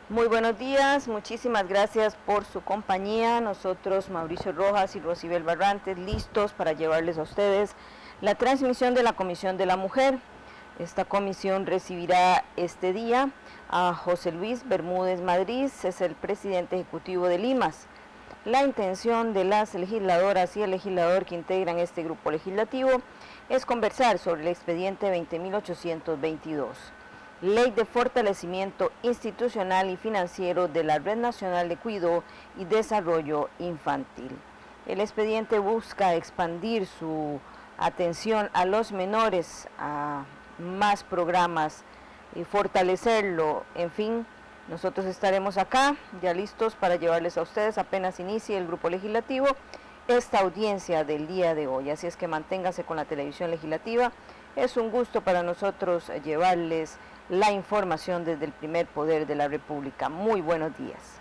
Muy buenos días, muchísimas gracias por su compañía. Nosotros, Mauricio Rojas y Rosibel Barrantes, listos para llevarles a ustedes la transmisión de la Comisión de la Mujer. Esta comisión recibirá este día a José Luis Bermúdez Madrid, es el presidente ejecutivo de Limas. La intención de las legisladoras y el legislador que integran este grupo legislativo es conversar sobre el expediente 20.822. Ley de Fortalecimiento Institucional y Financiero de la Red Nacional de Cuidado y Desarrollo Infantil. El expediente busca expandir su atención a los menores, a más programas y fortalecerlo. En fin, nosotros estaremos acá ya listos para llevarles a ustedes, apenas inicie el grupo legislativo, esta audiencia del día de hoy. Así es que manténgase con la televisión legislativa. Es un gusto para nosotros llevarles la información desde el primer poder de la República. Muy buenos días.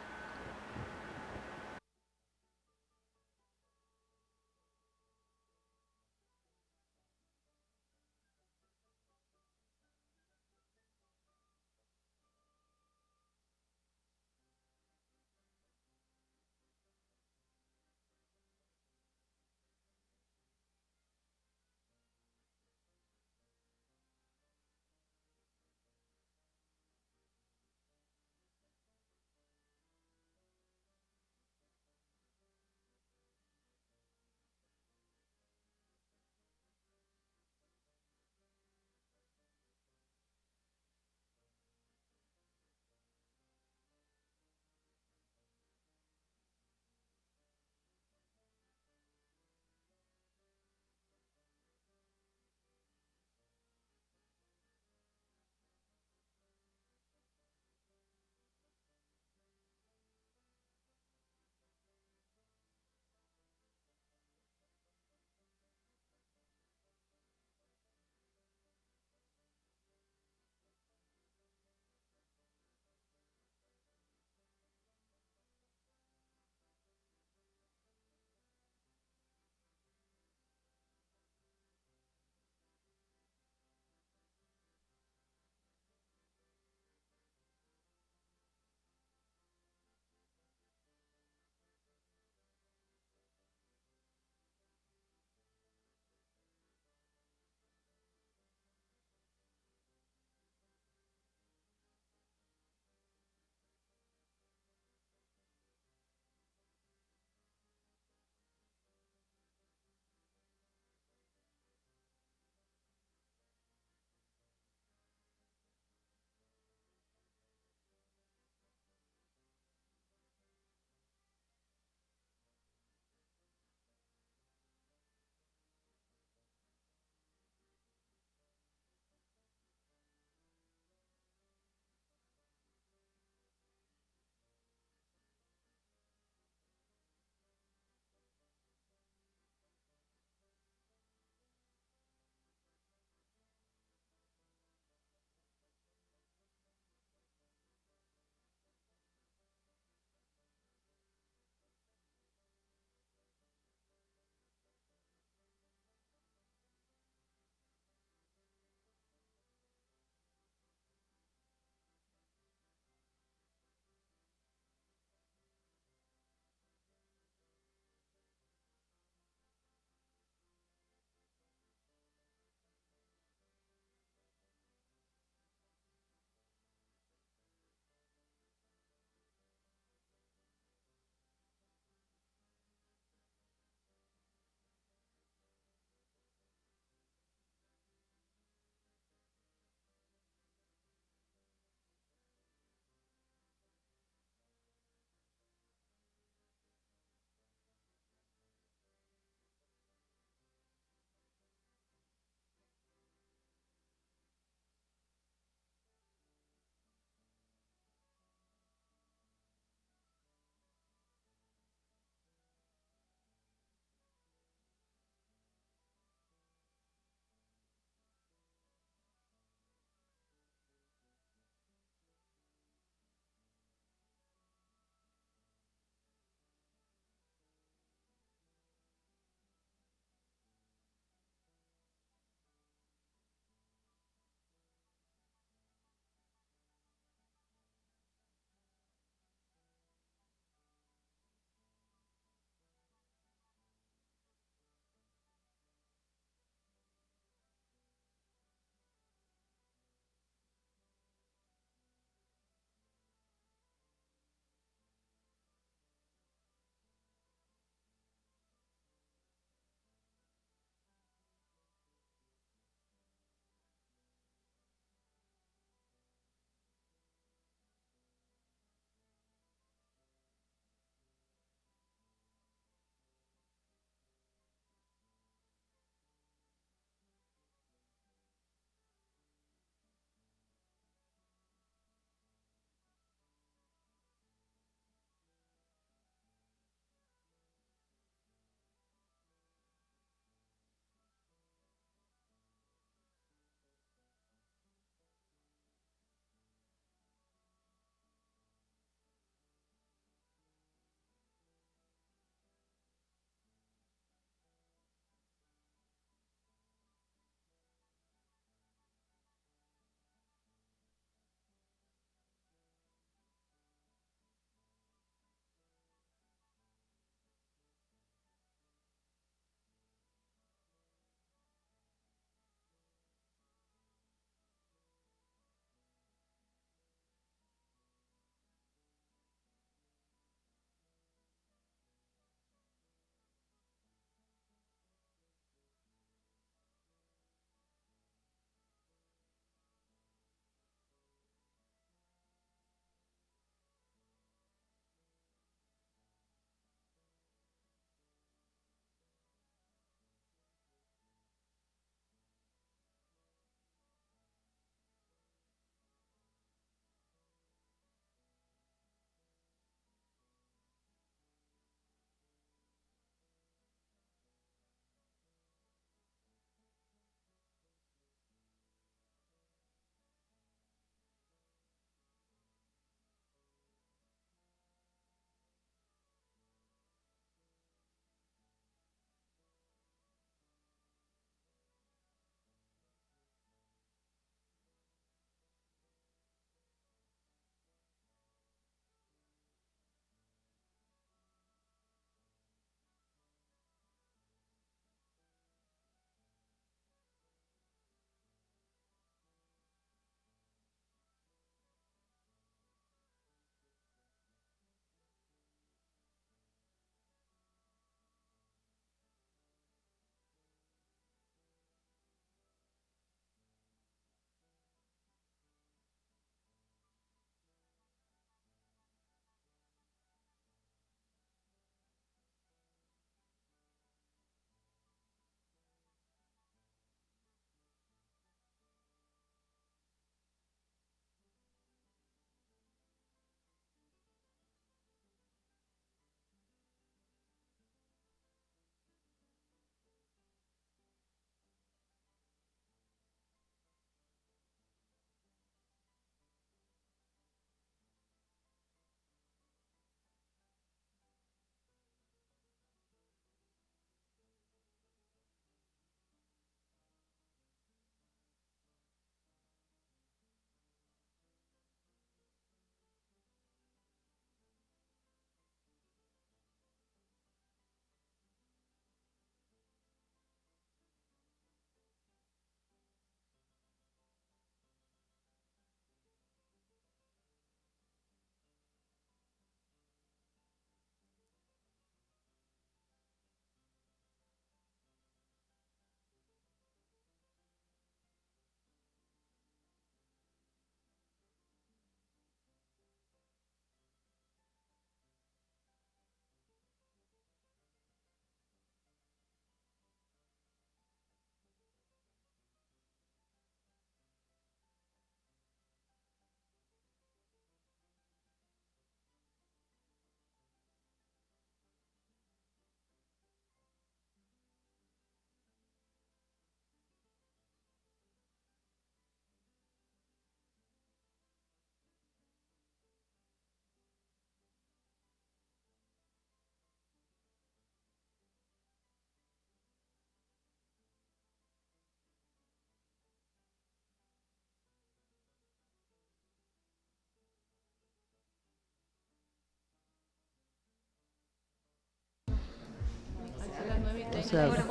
se abre.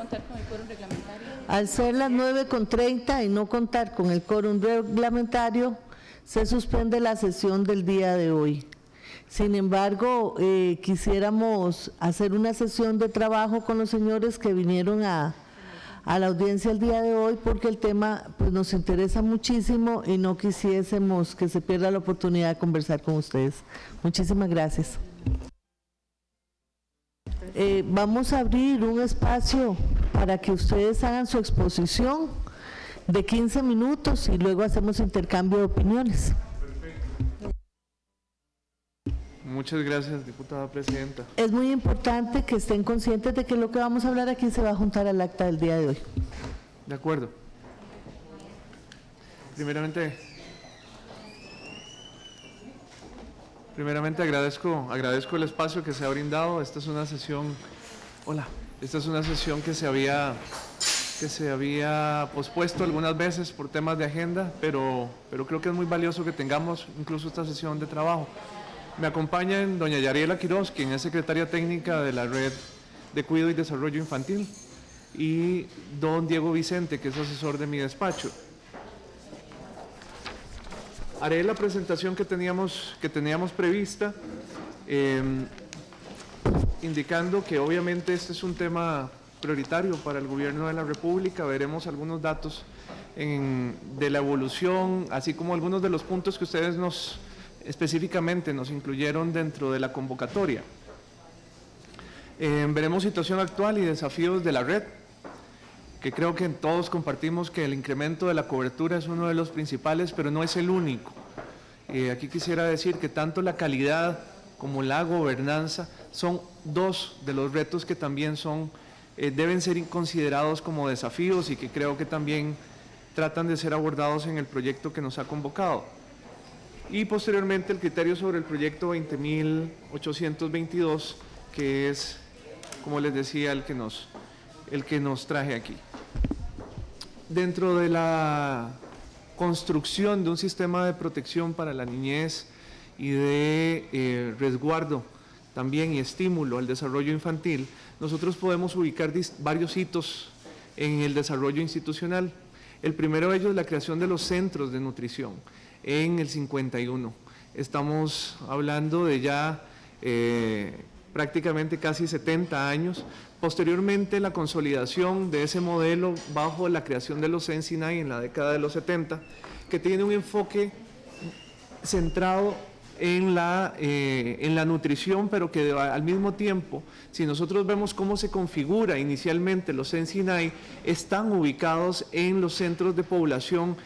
Al ser las 9:30 y no contar con el quórum reglamentario, se suspende la sesión del día de hoy. Sin embargo, quisiéramos hacer una sesión de trabajo con los señores que vinieron a la audiencia el día de hoy, porque el tema pues, nos interesa muchísimo y no quisiésemos que se pierda la oportunidad de conversar con ustedes. Muchísimas gracias. Vamos a abrir un espacio para que ustedes hagan su exposición de 15 minutos y luego hacemos intercambio de opiniones. Muchas gracias, diputada presidenta. Es muy importante que estén conscientes de que lo que vamos a hablar aquí se va a juntar al acta del día de hoy. De acuerdo. Primeramente agradezco el espacio que se ha brindado. Esta es una sesión, que se había pospuesto algunas veces por temas de agenda, pero creo que es muy valioso que tengamos incluso esta sesión de trabajo. Me acompañan doña Yariela Quiroz, quien es secretaria técnica de la Red de Cuidado y Desarrollo Infantil, y don Diego Vicente, que es asesor de mi despacho. Haré la presentación que teníamos prevista, indicando que obviamente este es un tema prioritario para el Gobierno de la República. Veremos algunos datos de la evolución, así como algunos de los puntos que ustedes específicamente nos incluyeron dentro de la convocatoria. Veremos situación actual y desafíos de la red, que creo que todos compartimos que el incremento de la cobertura es uno de los principales, pero no es el único. Aquí quisiera decir que tanto la calidad como la gobernanza son dos de los retos que también deben ser considerados como desafíos y que creo que también tratan de ser abordados en el proyecto que nos ha convocado. Y posteriormente el criterio sobre el proyecto 20.822, que es, como les decía, el que nos traje aquí. Dentro de la construcción de un sistema de protección para la niñez y de resguardo también y estímulo al desarrollo infantil, nosotros podemos ubicar varios hitos en el desarrollo institucional. El primero de ellos es la creación de los centros de nutrición en el 51. Estamos hablando de ya prácticamente casi 70 años. Posteriormente, la consolidación de ese modelo bajo la creación de los Sensinay en la década de los 70, que tiene un enfoque centrado en la nutrición, pero que al mismo tiempo, si nosotros vemos cómo se configura inicialmente los Sensinay, están ubicados en los centros de población,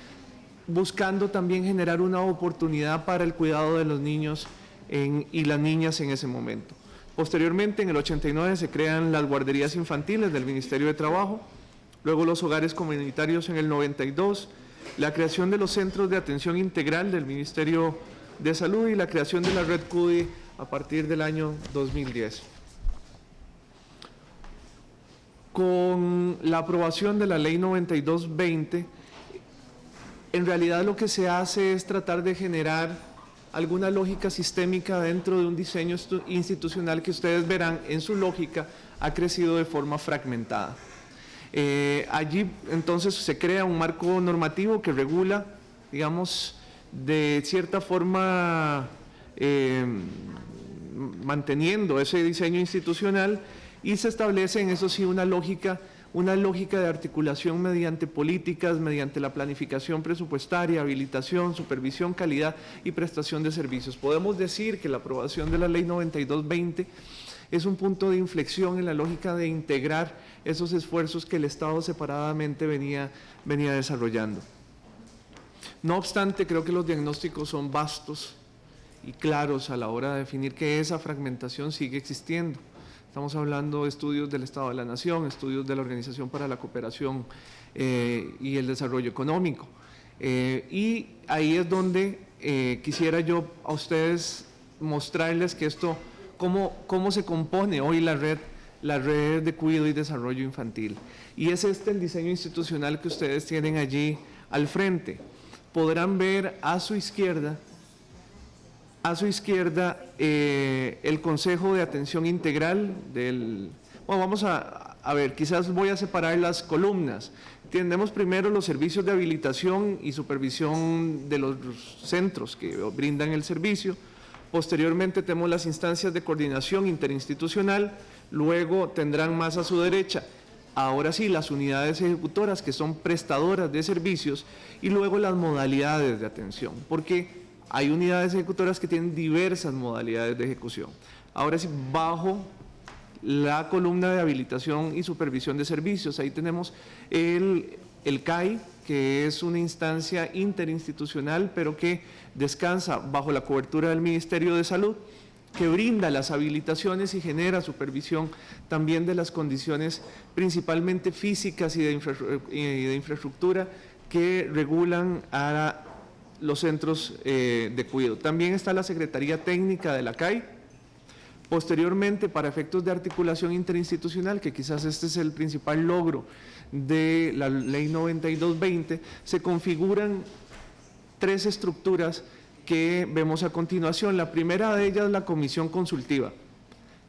buscando también generar una oportunidad para el cuidado de los niños y las niñas en ese momento. Posteriormente, en el 89, se crean las guarderías infantiles del Ministerio de Trabajo, luego los hogares comunitarios en el 92, la creación de los centros de atención integral del Ministerio de Salud y la creación de la Red CUDI a partir del año 2010. Con la aprobación de la Ley 92/20, en realidad lo que se hace es tratar de generar alguna lógica sistémica dentro de un diseño institucional que ustedes verán en su lógica ha crecido de forma fragmentada. Allí entonces se crea un marco normativo que regula, digamos, de cierta forma manteniendo ese diseño institucional, y se establece en eso sí una lógica de articulación mediante políticas, mediante la planificación presupuestaria, habilitación, supervisión, calidad y prestación de servicios. Podemos decir que la aprobación de la Ley 92/20 es un punto de inflexión en la lógica de integrar esos esfuerzos que el Estado separadamente venía desarrollando. No obstante, creo que los diagnósticos son vastos y claros a la hora de definir que esa fragmentación sigue existiendo. Estamos hablando de estudios del Estado de la Nación, estudios de la Organización para la Cooperación y el Desarrollo Económico. Y ahí es donde quisiera yo a ustedes mostrarles que esto, cómo se compone hoy la red de cuidado y desarrollo infantil. Y es el diseño institucional que ustedes tienen allí al frente. Podrán ver a su izquierda el Consejo de Atención Integral vamos a a ver, quizás voy a separar las columnas. Tenemos primero los servicios de habilitación y supervisión de los centros que brindan el servicio. Posteriormente tenemos las instancias de coordinación interinstitucional. Luego tendrán más a su derecha, ahora sí, las unidades ejecutoras, que son prestadoras de servicios, y luego las modalidades de atención, porque hay unidades ejecutoras que tienen diversas modalidades de ejecución. Ahora sí, bajo la columna de habilitación y supervisión de servicios, ahí tenemos el CAI, que es una instancia interinstitucional, pero que descansa bajo la cobertura del Ministerio de Salud, que brinda las habilitaciones y genera supervisión también de las condiciones principalmente físicas y de infraestructura que regulan a los centros de cuidado. También está la Secretaría Técnica de la CAI. Posteriormente, para efectos de articulación interinstitucional, que quizás este es el principal logro de la Ley 9220, se configuran 3 estructuras que vemos a continuación. La primera de ellas es la comisión consultiva,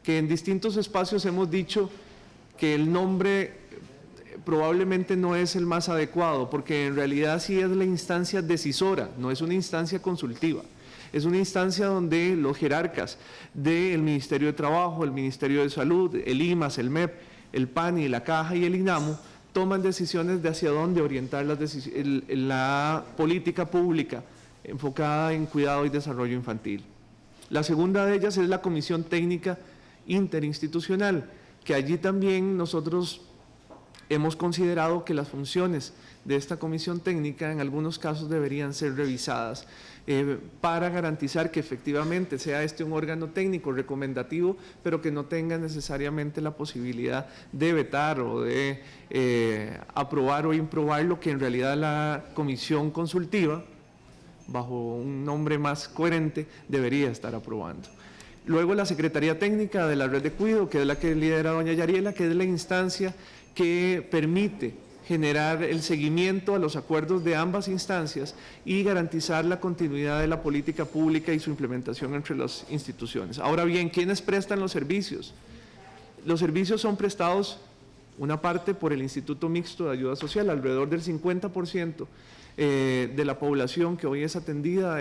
que en distintos espacios hemos dicho que el nombre probablemente no es el más adecuado, porque en realidad sí es la instancia decisora, no es una instancia consultiva. Es una instancia donde los jerarcas del Ministerio de Trabajo, el Ministerio de Salud, el IMAS, el MEP, el PANI, la Caja y el INAMO toman decisiones de hacia dónde orientar la política pública enfocada en cuidado y desarrollo infantil. La segunda de ellas es la Comisión Técnica Interinstitucional, que allí también nosotros hemos considerado que las funciones de esta comisión técnica en algunos casos deberían ser revisadas para garantizar que efectivamente sea este un órgano técnico recomendativo, pero que no tenga necesariamente la posibilidad de vetar o de aprobar o improbar lo que en realidad la comisión consultiva, bajo un nombre más coherente, debería estar aprobando. Luego la Secretaría Técnica de la Red de Cuidado, que es la que lidera doña Yariela, que es la instancia que permite generar el seguimiento a los acuerdos de ambas instancias y garantizar la continuidad de la política pública y su implementación entre las instituciones. Ahora bien, ¿quiénes prestan los servicios? Los servicios son prestados, una parte por el Instituto Mixto de Ayuda Social, alrededor del 50% de la población que hoy es atendida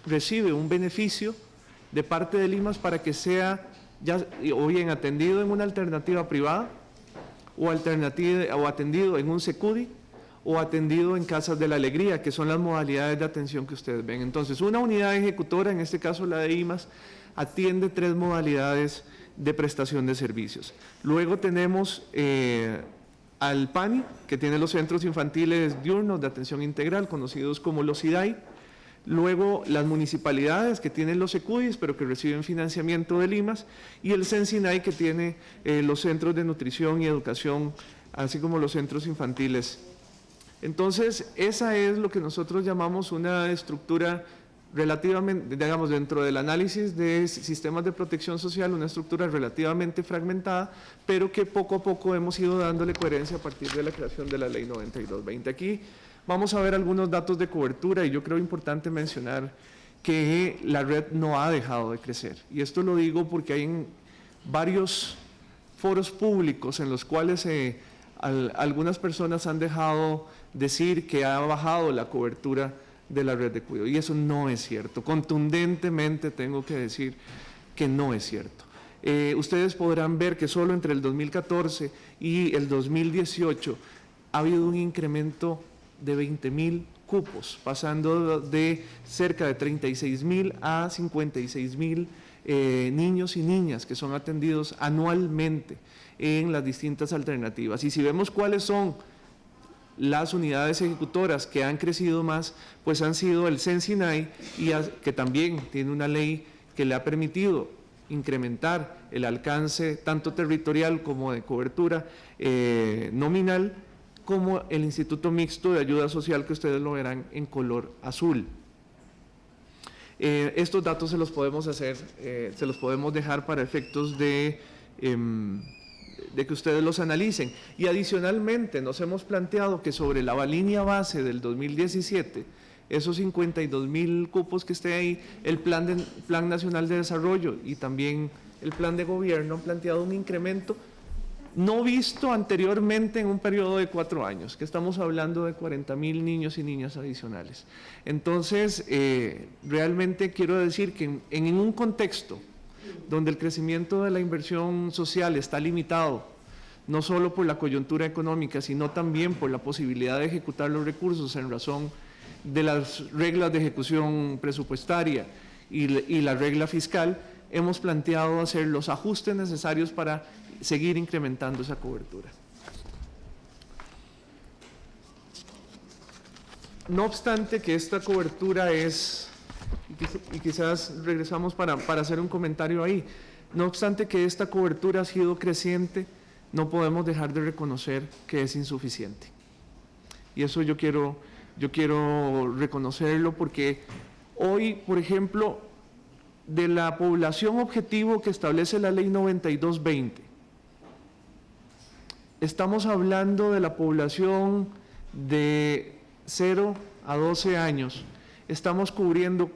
recibe un beneficio de parte del IMAS para que sea o bien atendido en una alternativa privada o atendido en un SECUDI o atendido en Casas de la Alegría, que son las modalidades de atención que ustedes ven. Entonces, una unidad ejecutora, en este caso la de IMAS, atiende 3 modalidades de prestación de servicios. Luego tenemos al PANI, que tiene los centros infantiles diurnos de atención integral, conocidos como los CIDAI. Luego las municipalidades, que tienen los SECUDIs, pero que reciben financiamiento del IMAS, y el CENSINAI, que tiene los centros de nutrición y educación, así como los centros infantiles. Entonces, esa es lo que nosotros llamamos una estructura relativamente, digamos, dentro del análisis de sistemas de protección social, una estructura relativamente fragmentada, pero que poco a poco hemos ido dándole coherencia a partir de la creación de la Ley 9220. Aquí vamos a ver algunos datos de cobertura y yo creo importante mencionar que la red no ha dejado de crecer. Y esto lo digo porque hay varios foros públicos en los cuales algunas personas han dejado decir que ha bajado la cobertura de la red de cuidado, y eso no es cierto. Contundentemente tengo que decir que no es cierto. Ustedes podrán ver que solo entre el 2014 y el 2018 ha habido un incremento de 20,000 cupos, pasando de cerca de 36,000 a 56,000 niños y niñas que son atendidos anualmente en las distintas alternativas. Y si vemos cuáles son las unidades ejecutoras que han crecido más, pues han sido el CENSINAI, que también tiene una ley que le ha permitido incrementar el alcance tanto territorial como de cobertura nominal, como el Instituto Mixto de Ayuda Social, que ustedes lo verán en color azul. Estos datos se los podemos dejar para efectos de que ustedes los analicen. Y adicionalmente nos hemos planteado que sobre la línea base del 2017, esos 52.000 cupos que esté ahí, el Plan Nacional de Desarrollo y también el Plan de Gobierno han planteado un incremento no visto anteriormente en un periodo de 4 años, que estamos hablando de 40.000 niños y niñas adicionales. Entonces, realmente quiero decir que en un contexto donde el crecimiento de la inversión social está limitado, no solo por la coyuntura económica, sino también por la posibilidad de ejecutar los recursos en razón de las reglas de ejecución presupuestaria y la regla fiscal, hemos planteado hacer los ajustes necesarios para seguir incrementando esa cobertura. No obstante que esta cobertura es, y quizás regresamos para hacer un comentario ahí, no obstante que esta cobertura ha sido creciente, no podemos dejar de reconocer que es insuficiente. Y eso yo quiero reconocerlo porque hoy, por ejemplo, de la población objetivo que establece la Ley 9220, estamos hablando de la población de 0 a 12 años, estamos cubriendo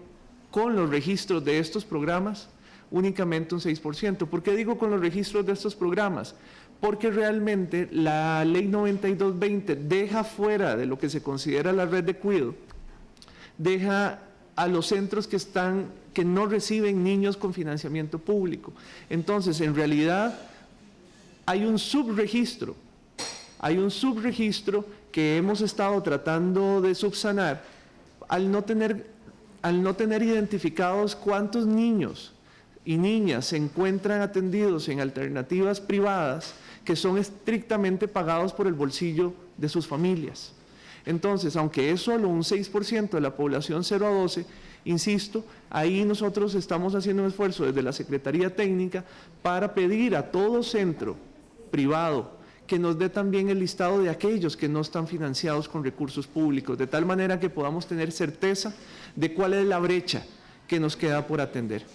con los registros de estos programas únicamente un 6%. ¿Por qué digo con los registros de estos programas? Porque realmente la Ley 9220 deja fuera de lo que se considera la red de cuidado, deja a los centros que no reciben niños con financiamiento público. Entonces, en realidad, hay un subregistro que hemos estado tratando de subsanar al no tener identificados cuántos niños y niñas se encuentran atendidos en alternativas privadas que son estrictamente pagados por el bolsillo de sus familias. Entonces, aunque es solo un 6% de la población 0 a 12, insisto, ahí nosotros estamos haciendo un esfuerzo desde la Secretaría Técnica para pedir a todo centro privado que nos dé también el listado de aquellos que no están financiados con recursos públicos, de tal manera que podamos tener certeza de cuál es la brecha que nos queda por atender.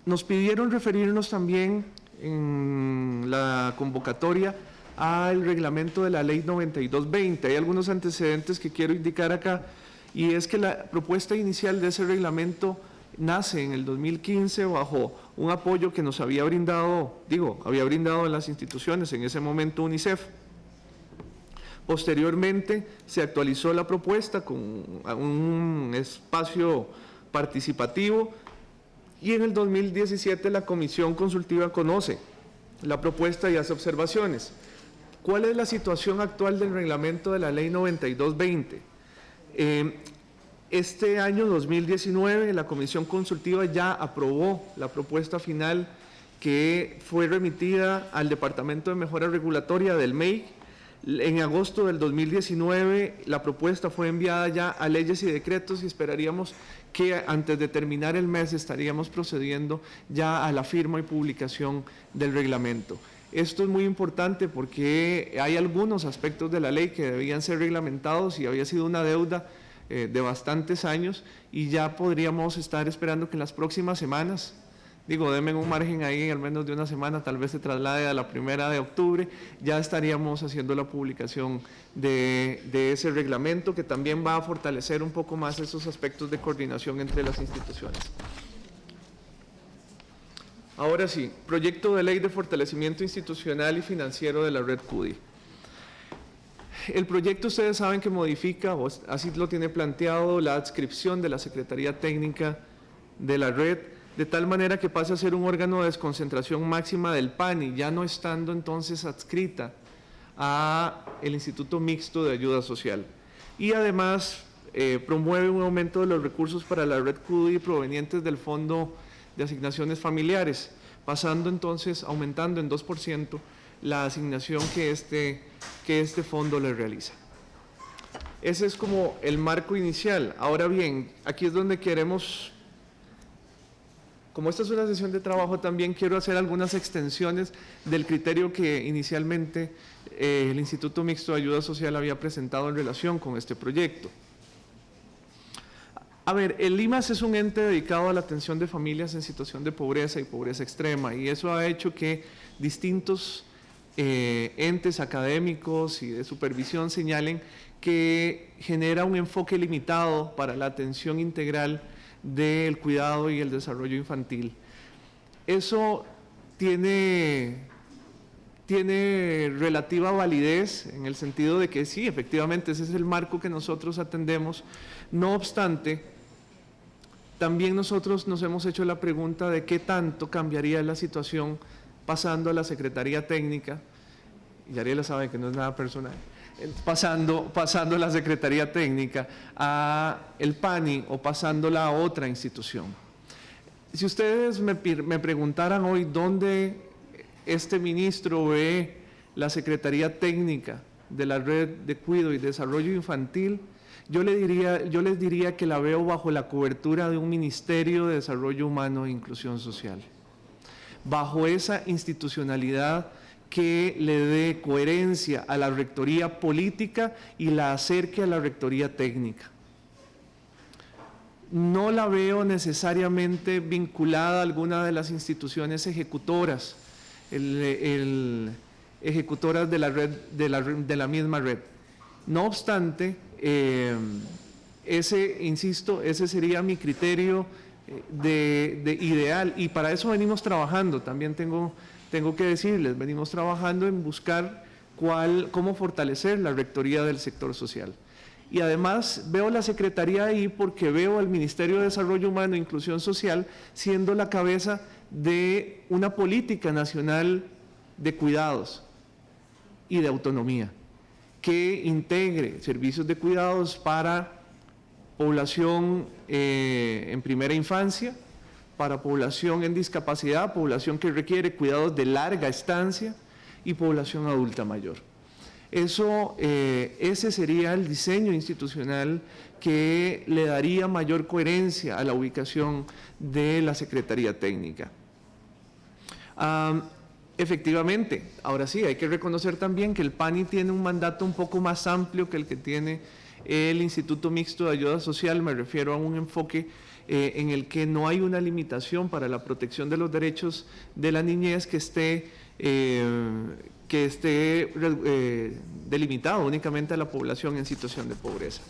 Nos pidieron referirnos también en la convocatoria al reglamento de la Ley 9220. Hay algunos antecedentes que quiero indicar acá, y es que la propuesta inicial de ese reglamento nace en el 2015 bajo un apoyo que nos había brindado en las instituciones, en ese momento UNICEF. Posteriormente se actualizó la propuesta con un espacio participativo y en el 2017 la Comisión Consultiva conoce la propuesta y hace observaciones. ¿Cuál es la situación actual del reglamento de la Ley 9220? Este año 2019 la Comisión Consultiva ya aprobó la propuesta final que fue remitida al Departamento de Mejora Regulatoria del MEIC. En agosto del 2019 la propuesta fue enviada ya a leyes y decretos y esperaríamos que antes de terminar el mes estaríamos procediendo ya a la firma y publicación del reglamento. Esto es muy importante porque hay algunos aspectos de la ley que debían ser reglamentados y había sido una deuda de bastantes años y ya podríamos estar esperando que en las próximas semanas, denme un margen ahí, al menos de una semana, tal vez se traslade a la 1 de octubre, ya estaríamos haciendo la publicación de ese reglamento que también va a fortalecer un poco más esos aspectos de coordinación entre las instituciones. Ahora sí, proyecto de ley de fortalecimiento institucional y financiero de la red CUDI. El proyecto, ustedes saben que modifica, o así lo tiene planteado, la adscripción de la Secretaría Técnica de la red, de tal manera que pase a ser un órgano de desconcentración máxima del PANI, ya no estando entonces adscrita a el Instituto Mixto de Ayuda Social. Y además promueve un aumento de los recursos para la red CUDI provenientes del Fondo de Asignaciones Familiares, aumentando en 2% la asignación que este fondo le realiza. Ese es como el marco inicial. Ahora bien, aquí es donde queremos, como esta es una sesión de trabajo, también quiero hacer algunas extensiones del criterio que inicialmente el Instituto Mixto de Ayuda Social había presentado en relación con este proyecto. A ver, el IMAS es un ente dedicado a la atención de familias en situación de pobreza y pobreza extrema, y eso ha hecho que distintos entes académicos y de supervisión señalen que genera un enfoque limitado para la atención integral del cuidado y el desarrollo infantil. Eso tiene relativa validez en el sentido de que sí, efectivamente, ese es el marco que nosotros atendemos. No obstante, también nosotros nos hemos hecho la pregunta de qué tanto cambiaría la situación pasando a la Secretaría Técnica, y Ariela sabe que no es nada personal, pasando a la Secretaría Técnica a el PANI o pasándola a otra institución. Si ustedes me preguntaran hoy dónde este ministro ve la Secretaría Técnica de la Red de Cuidado y Desarrollo Infantil, yo les diría que la veo bajo la cobertura de un Ministerio de Desarrollo Humano e Inclusión Social, bajo esa institucionalidad que le dé coherencia a la rectoría política y la acerque a la rectoría técnica. No la veo necesariamente vinculada a alguna de las instituciones ejecutoras, ejecutoras de la red, de la misma red. No obstante, ese sería mi criterio de ideal, y para eso venimos trabajando. También tengo que decirles, venimos trabajando en buscar cómo fortalecer la rectoría del sector social. Y además veo la Secretaría ahí porque veo al Ministerio de Desarrollo Humano e Inclusión Social siendo la cabeza de una política nacional de cuidados y de autonomía, que integre servicios de cuidados para población en primera infancia, para población en discapacidad, población que requiere cuidados de larga estancia y población adulta mayor. Ese sería el diseño institucional que le daría mayor coherencia a la ubicación de la Secretaría Técnica. Efectivamente, ahora sí, hay que reconocer también que el PANI tiene un mandato un poco más amplio que el que tiene el Instituto Mixto de Ayuda Social. Me refiero a un enfoque en el que no hay una limitación para la protección de los derechos de la niñez que esté delimitado únicamente a la población en situación de pobreza.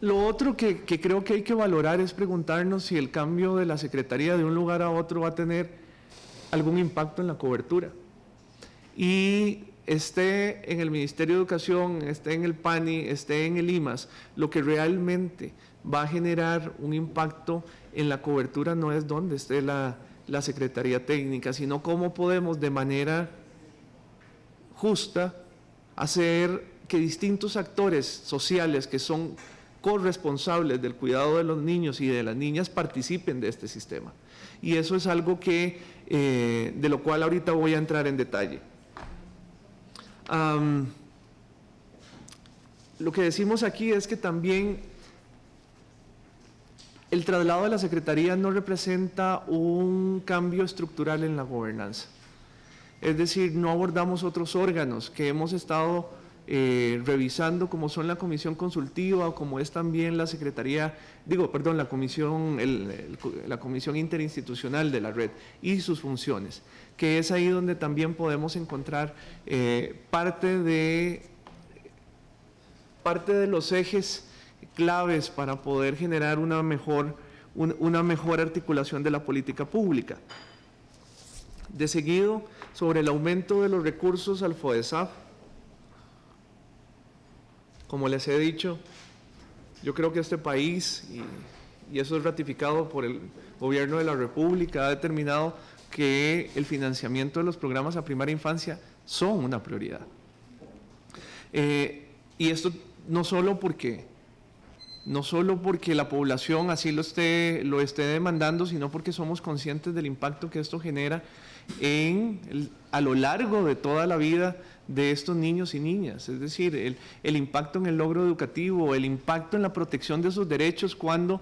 Lo otro que creo que hay que valorar es preguntarnos si el cambio de la Secretaría de un lugar a otro va a tener algún impacto en la cobertura. Y esté en el Ministerio de Educación, esté en el PANI, esté en el IMAS, lo que realmente va a generar un impacto en la cobertura no es dónde esté la Secretaría Técnica, sino cómo podemos de manera justa hacer que distintos actores sociales que son corresponsables del cuidado de los niños y de las niñas participen de este sistema. Y eso es algo de lo cual ahorita voy a entrar en detalle. Lo que decimos aquí es que también el traslado de la Secretaría no representa un cambio estructural en la gobernanza. Es decir, no abordamos otros órganos que hemos estado revisando, como son la Comisión Consultiva o como es también la la Comisión Interinstitucional de la Red y sus funciones, que es ahí donde también podemos encontrar parte de los ejes claves para poder generar una mejor articulación de la política pública. De seguido, sobre el aumento de los recursos al FODESAF, como les he dicho, yo creo que este país, y eso es ratificado por el Gobierno de la República, ha determinado que el financiamiento de los programas a primera infancia son una prioridad. Y esto no solo porque la población así lo esté demandando, sino porque somos conscientes del impacto que esto genera a lo largo de toda la vida de estos niños y niñas. Es decir, el impacto en el logro educativo, el impacto en la protección de sus derechos cuando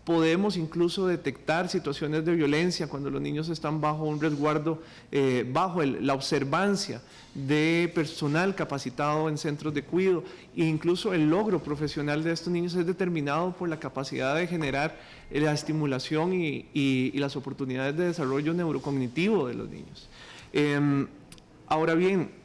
podemos incluso detectar situaciones de violencia cuando los niños están bajo un resguardo, bajo la observancia de personal capacitado en centros de cuidado, e incluso el logro profesional de estos niños es determinado por la capacidad de generar la estimulación y las oportunidades de desarrollo neurocognitivo de los niños. Ahora bien,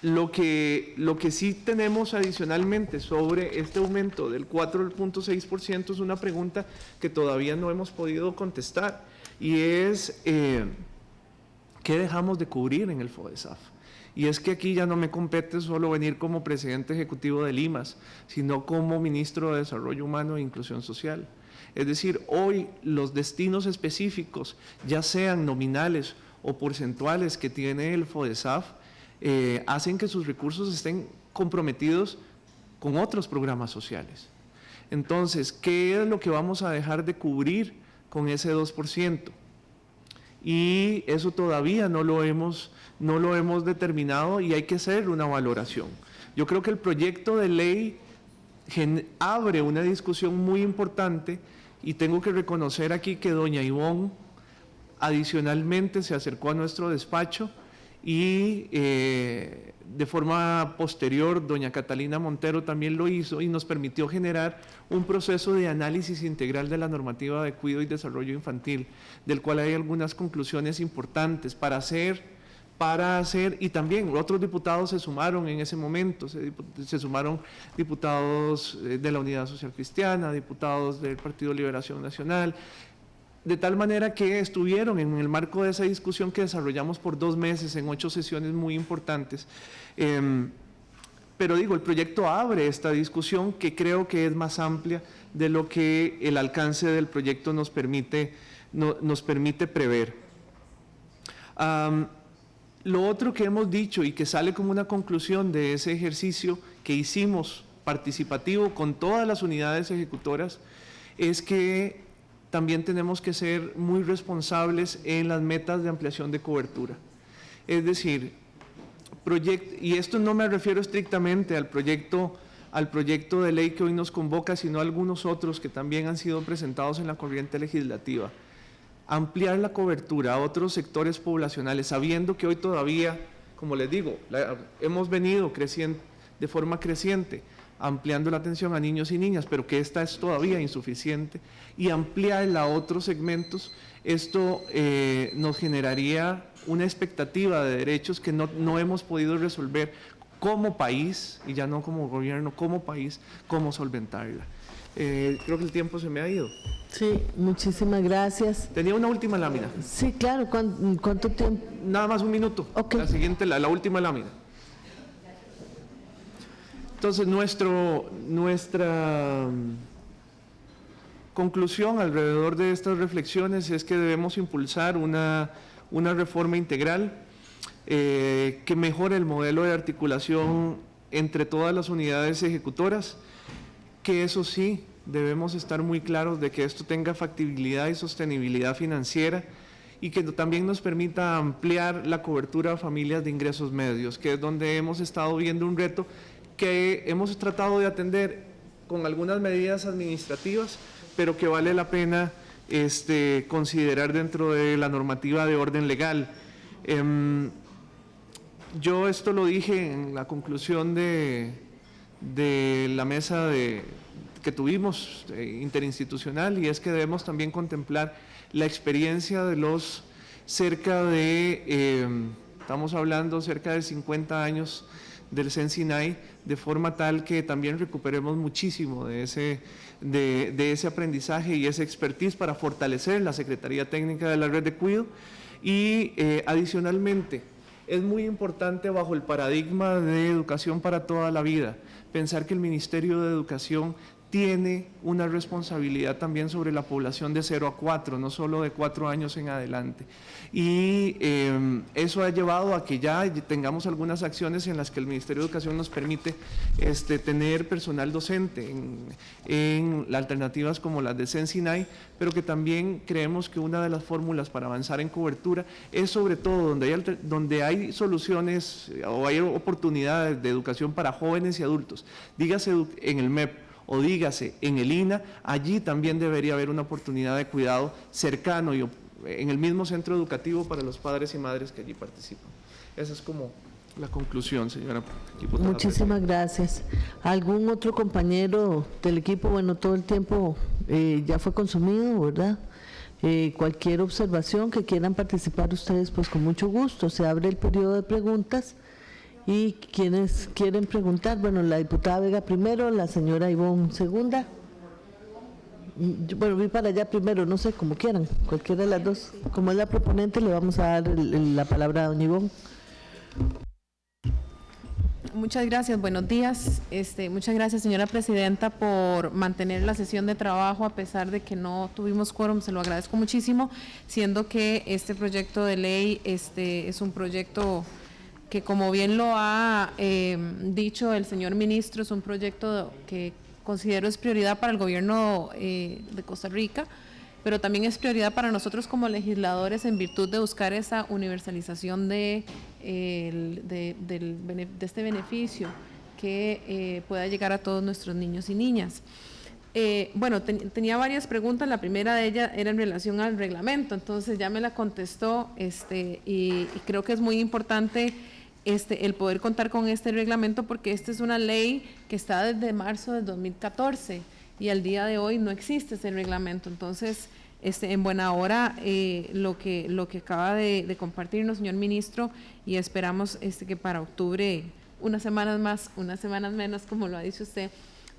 lo que sí tenemos adicionalmente sobre este aumento del 4.6% es una pregunta que todavía no hemos podido contestar, y es ¿qué dejamos de cubrir en el FODESAF? Y es que aquí ya no me compete solo venir como presidente ejecutivo de Limas, sino como ministro de Desarrollo Humano e Inclusión Social. Es decir, hoy los destinos específicos, ya sean nominales o porcentuales que tiene el FODESAF, hacen que sus recursos estén comprometidos con otros programas sociales. Entonces, ¿qué es lo que vamos a dejar de cubrir con ese 2%? Y eso todavía no lo hemos determinado, y hay que hacer una valoración. Yo creo que el proyecto de ley abre una discusión muy importante, y tengo que reconocer aquí que doña Ivonne adicionalmente se acercó a nuestro despacho, y de forma posterior doña Catalina Montero también lo hizo, y nos permitió generar un proceso de análisis integral de la normativa de cuidado y desarrollo infantil, del cual hay algunas conclusiones importantes para hacer, y también otros diputados se sumaron en ese momento, se sumaron diputados de la Unidad Social Cristiana, diputados del Partido Liberación Nacional, de tal manera que estuvieron en el marco de esa discusión que desarrollamos por 2 meses en 8 sesiones muy importantes. Pero digo, el proyecto abre esta discusión, que creo que es más amplia de lo que el alcance del proyecto nos permite prever. Lo otro que hemos dicho y que sale como una conclusión de ese ejercicio que hicimos participativo con todas las unidades ejecutoras es que también tenemos que ser muy responsables en las metas de ampliación de cobertura. Es decir, y esto no me refiero estrictamente al proyecto de ley que hoy nos convoca, sino a algunos otros que también han sido presentados en la corriente legislativa. Ampliar la cobertura a otros sectores poblacionales, sabiendo que hoy todavía, como les digo, hemos venido creciendo de forma creciente, ampliando la atención a niños y niñas, pero que esta es todavía insuficiente, y ampliarla a otros segmentos. Esto nos generaría una expectativa de derechos que no hemos podido resolver como país, y ya no como gobierno, como país, cómo solventarla. Creo que el tiempo se me ha ido. Sí, muchísimas gracias. Tenía una última lámina. Sí, claro. ¿Cuánto tiempo? Nada más 1 minuto. Okay. La siguiente, la última lámina. Entonces, nuestra conclusión alrededor de estas reflexiones es que debemos impulsar una reforma integral que mejore el modelo de articulación entre todas las unidades ejecutoras, que eso sí, debemos estar muy claros de que esto tenga factibilidad y sostenibilidad financiera, y que también nos permita ampliar la cobertura a familias de ingresos medios, que es donde hemos estado viendo un reto que hemos tratado de atender con algunas medidas administrativas, pero que vale la pena considerar dentro de la normativa de orden legal. Yo esto lo dije en la conclusión de la mesa que tuvimos interinstitucional, y es que debemos también contemplar la experiencia de los estamos hablando cerca de 50 años del CEN-SINAI, de forma tal que también recuperemos muchísimo de ese aprendizaje y esa expertise para fortalecer la Secretaría Técnica de la Red de Cuidado. Y adicionalmente, es muy importante, bajo el paradigma de educación para toda la vida, pensar que el Ministerio de Educación tiene una responsabilidad también sobre la población de 0 a 4, no solo de 4 años en adelante. Y eso ha llevado a que ya tengamos algunas acciones en las que el Ministerio de Educación nos permite tener personal docente en alternativas como las de CEN-SINAI, pero que también creemos que una de las fórmulas para avanzar en cobertura es sobre todo donde hay soluciones o hay oportunidades de educación para jóvenes y adultos, dígase en el MEP o dígase en el INA, allí también debería haber una oportunidad de cuidado cercano y en el mismo centro educativo para los padres y madres que allí participan. Esa es como la conclusión, señora diputada. Muchísimas gracias. ¿Algún otro compañero del equipo? Bueno, todo el tiempo ya fue consumido, ¿verdad? Cualquier observación que quieran participar ustedes, pues con mucho gusto. Se abre el periodo de preguntas y quienes quieren preguntar, bueno, la diputada Vega primero, la señora Ivonne segunda. Bueno, voy para allá primero, no sé, como quieran, cualquiera de las dos. Como es la proponente, le vamos a dar la palabra a doña Ivonne. Muchas gracias, buenos días. Muchas gracias, señora presidenta, por mantener la sesión de trabajo a pesar de que no tuvimos quórum, se lo agradezco muchísimo, siendo que este proyecto de ley es un proyecto que, como bien lo ha dicho el señor ministro, es un proyecto que considero es prioridad para el gobierno de Costa Rica, pero también es prioridad para nosotros como legisladores en virtud de buscar esa universalización de este beneficio que pueda llegar a todos nuestros niños y niñas. Bueno, tenía varias preguntas, la primera de ellas era en relación al reglamento, entonces ya me la contestó y creo que es muy importante el poder contar con este reglamento porque esta es una ley que está desde marzo del 2014 y al día de hoy no existe ese reglamento. Entonces, en buena hora lo que acaba de compartirnos, señor ministro, y esperamos que para octubre, unas semanas más, unas semanas menos, como lo ha dicho usted,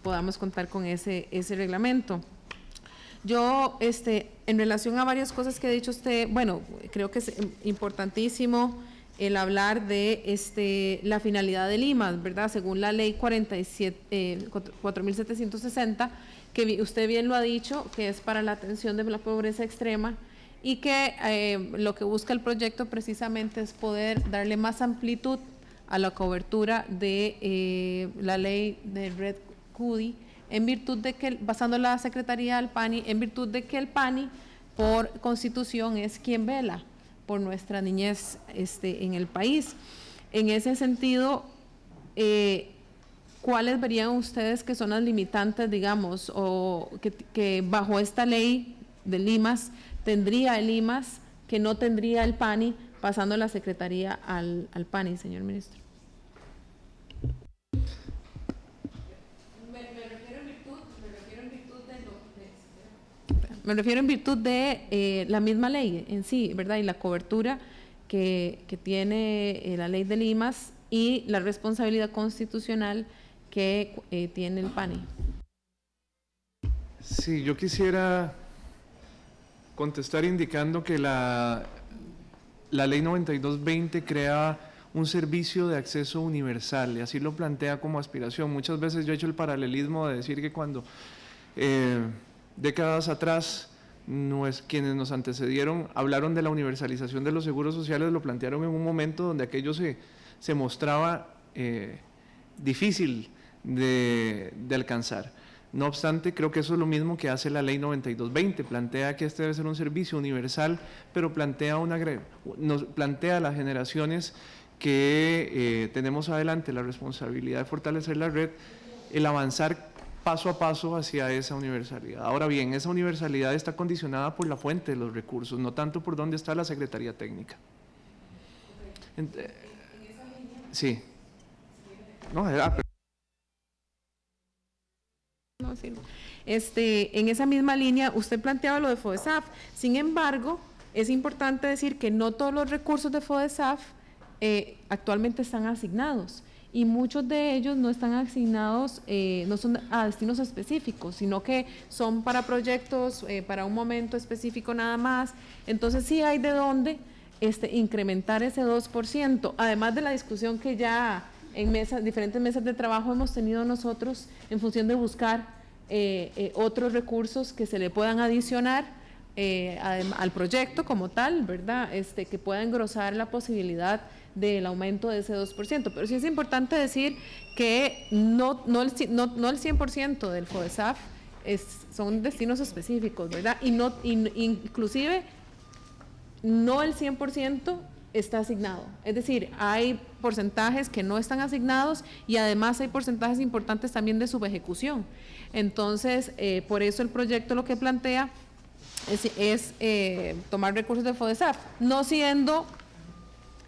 podamos contar con ese reglamento. Yo, en relación a varias cosas que ha dicho usted, bueno, creo que es importantísimo el hablar de la finalidad del IMAS, ¿verdad? Según la ley 4760, que usted bien lo ha dicho, que es para la atención de la pobreza extrema y que lo que busca el proyecto precisamente es poder darle más amplitud a la cobertura de la ley de Red Cudi, en virtud de que, basando la Secretaría del PANI, en virtud de que el PANI, por constitución, es quien vela por nuestra niñez en el país. En ese sentido, ¿cuáles verían ustedes que son las limitantes, digamos, o que bajo esta ley del IMAS tendría el IMAS que no tendría el PANI, pasando la Secretaría al PANI, señor ministro? Me refiero en virtud de la misma ley en sí, ¿verdad? Y la cobertura que tiene la ley del IMAS y la responsabilidad constitucional que tiene el PANI. Sí, yo quisiera contestar indicando que la ley 9220 crea un servicio de acceso universal y así lo plantea como aspiración. Muchas veces yo he hecho el paralelismo de decir que cuando décadas atrás quienes nos antecedieron hablaron de la universalización de los seguros sociales, lo plantearon en un momento donde aquello se mostraba difícil de alcanzar. No obstante, creo que eso es lo mismo que hace la ley 9220, plantea que este debe ser un servicio universal, pero nos plantea a las generaciones que tenemos adelante la responsabilidad de fortalecer la red, el avanzar paso a paso hacia esa universalidad. Ahora bien, esa universalidad está condicionada por la fuente de los recursos, no tanto por dónde está la Secretaría Técnica. Sí. No, No, sí. En esa misma línea, usted planteaba lo de FODESAF. Sin embargo, es importante decir que no todos los recursos de FODESAF actualmente están asignados. Y muchos de ellos no están asignados, no son a destinos específicos, sino que son para proyectos, para un momento específico nada más. Entonces sí hay de dónde incrementar ese 2%, además de la discusión que ya en diferentes mesas de trabajo hemos tenido nosotros en función de buscar otros recursos que se le puedan adicionar al proyecto como tal, ¿verdad? Que pueda engrosar la posibilidad del aumento de ese 2%. Pero sí es importante decir que no el 100% del FODESAF son destinos específicos, ¿verdad? Inclusive no el 100% está asignado. Es decir, hay porcentajes que no están asignados y además hay porcentajes importantes también de subejecución. Entonces, por eso el proyecto lo que plantea es tomar recursos de FODESAF, no siendo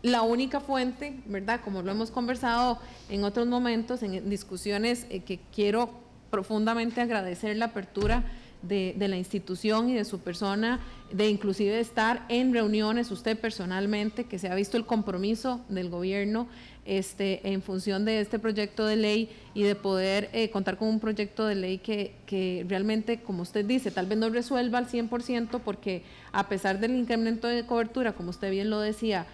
la única fuente, ¿verdad? Como lo hemos conversado en otros momentos, en discusiones que quiero profundamente agradecer la apertura de la institución y de su persona, de inclusive estar en reuniones, usted personalmente, que se ha visto el compromiso del gobierno en función de este proyecto de ley y de poder contar con un proyecto de ley que realmente, como usted dice, tal vez no resuelva al 100%, porque a pesar del incremento de cobertura, como usted bien lo decía,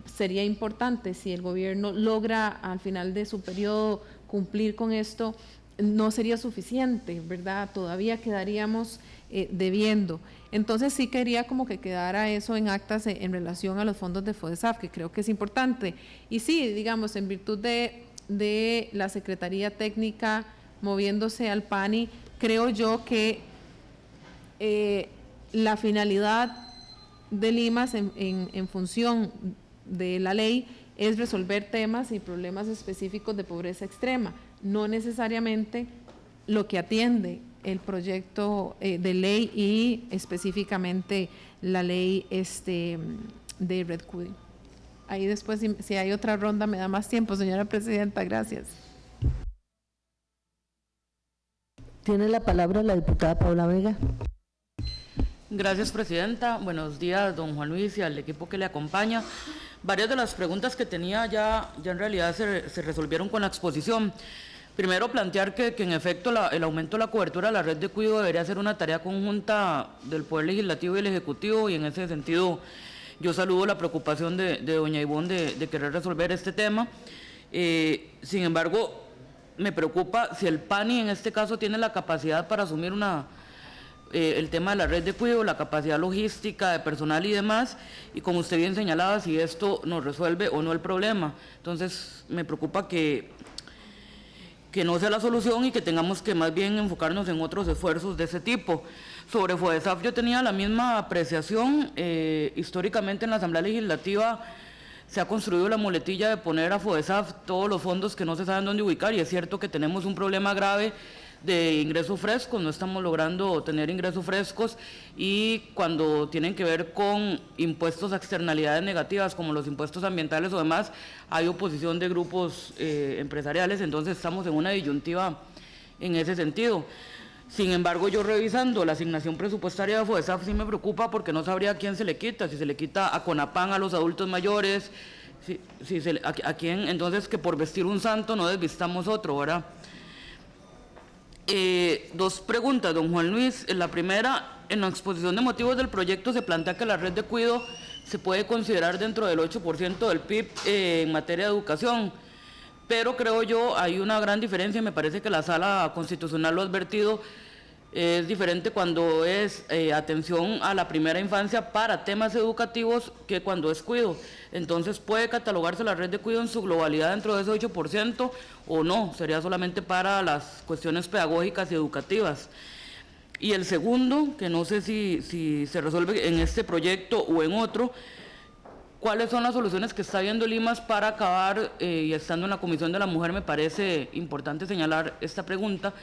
sería importante si el gobierno logra al final de su periodo cumplir con esto, no sería suficiente, ¿verdad? Todavía quedaríamos debiendo. Entonces sí quería como que quedara eso en actas en relación a los fondos de FODESAF, que creo que es importante. Y sí, digamos, en virtud de la Secretaría Técnica moviéndose al PANI, creo yo que la finalidad de Limas en función de la ley es resolver temas y problemas específicos de pobreza extrema, no necesariamente lo que atiende el proyecto de ley y específicamente la ley de Red Cudi. Ahí después, si hay otra ronda, me da más tiempo, señora presidenta. Gracias. Tiene la palabra la diputada Paula Vega. Gracias, presidenta. Buenos días, don Juan Luis, y al equipo que le acompaña. Varias de las preguntas que tenía ya en realidad se resolvieron con la exposición. Primero, plantear que en efecto el aumento de la cobertura de la red de cuidado debería ser una tarea conjunta del Poder Legislativo y el Ejecutivo, y en ese sentido yo saludo la preocupación de doña Ivonne de querer resolver este tema. Sin embargo, me preocupa si el PANI en este caso tiene la capacidad para asumir el tema de la red de cuidado, la capacidad logística de personal y demás, y como usted bien señalaba, si esto nos resuelve o no el problema. Entonces me preocupa que no sea la solución y que tengamos que más bien enfocarnos en otros esfuerzos de ese tipo. Sobre FODESAF yo tenía la misma apreciación. Históricamente en la Asamblea Legislativa se ha construido la muletilla de poner a FODESAF todos los fondos que no se saben dónde ubicar, y es cierto que tenemos un problema grave de ingresos frescos, no estamos logrando tener ingresos frescos, y cuando tienen que ver con impuestos a externalidades negativas como los impuestos ambientales o demás, hay oposición de grupos empresariales, entonces estamos en una disyuntiva en ese sentido. Sin embargo, yo revisando la asignación presupuestaria de FODESAF sí me preocupa, porque no sabría a quién se le quita, si se le quita a CONAPAN, a los adultos mayores, a quién, entonces que por vestir un santo no desvistamos otro, ¿verdad? Dos preguntas, don Juan Luis. La primera, en la exposición de motivos del proyecto se plantea que la red de cuidado se puede considerar dentro del 8% del PIB en materia de educación, pero creo yo hay una gran diferencia, y me parece que la Sala Constitucional lo ha advertido. Es diferente cuando es atención a la primera infancia para temas educativos que cuando es cuidado. Entonces, ¿puede catalogarse la red de cuidado en su globalidad dentro de ese 8% o no? Sería solamente para las cuestiones pedagógicas y educativas. Y el segundo, que no sé si se resuelve en este proyecto o en otro, ¿cuáles son las soluciones que está viendo Limas para acabar, y estando en la Comisión de la Mujer me parece importante señalar esta pregunta,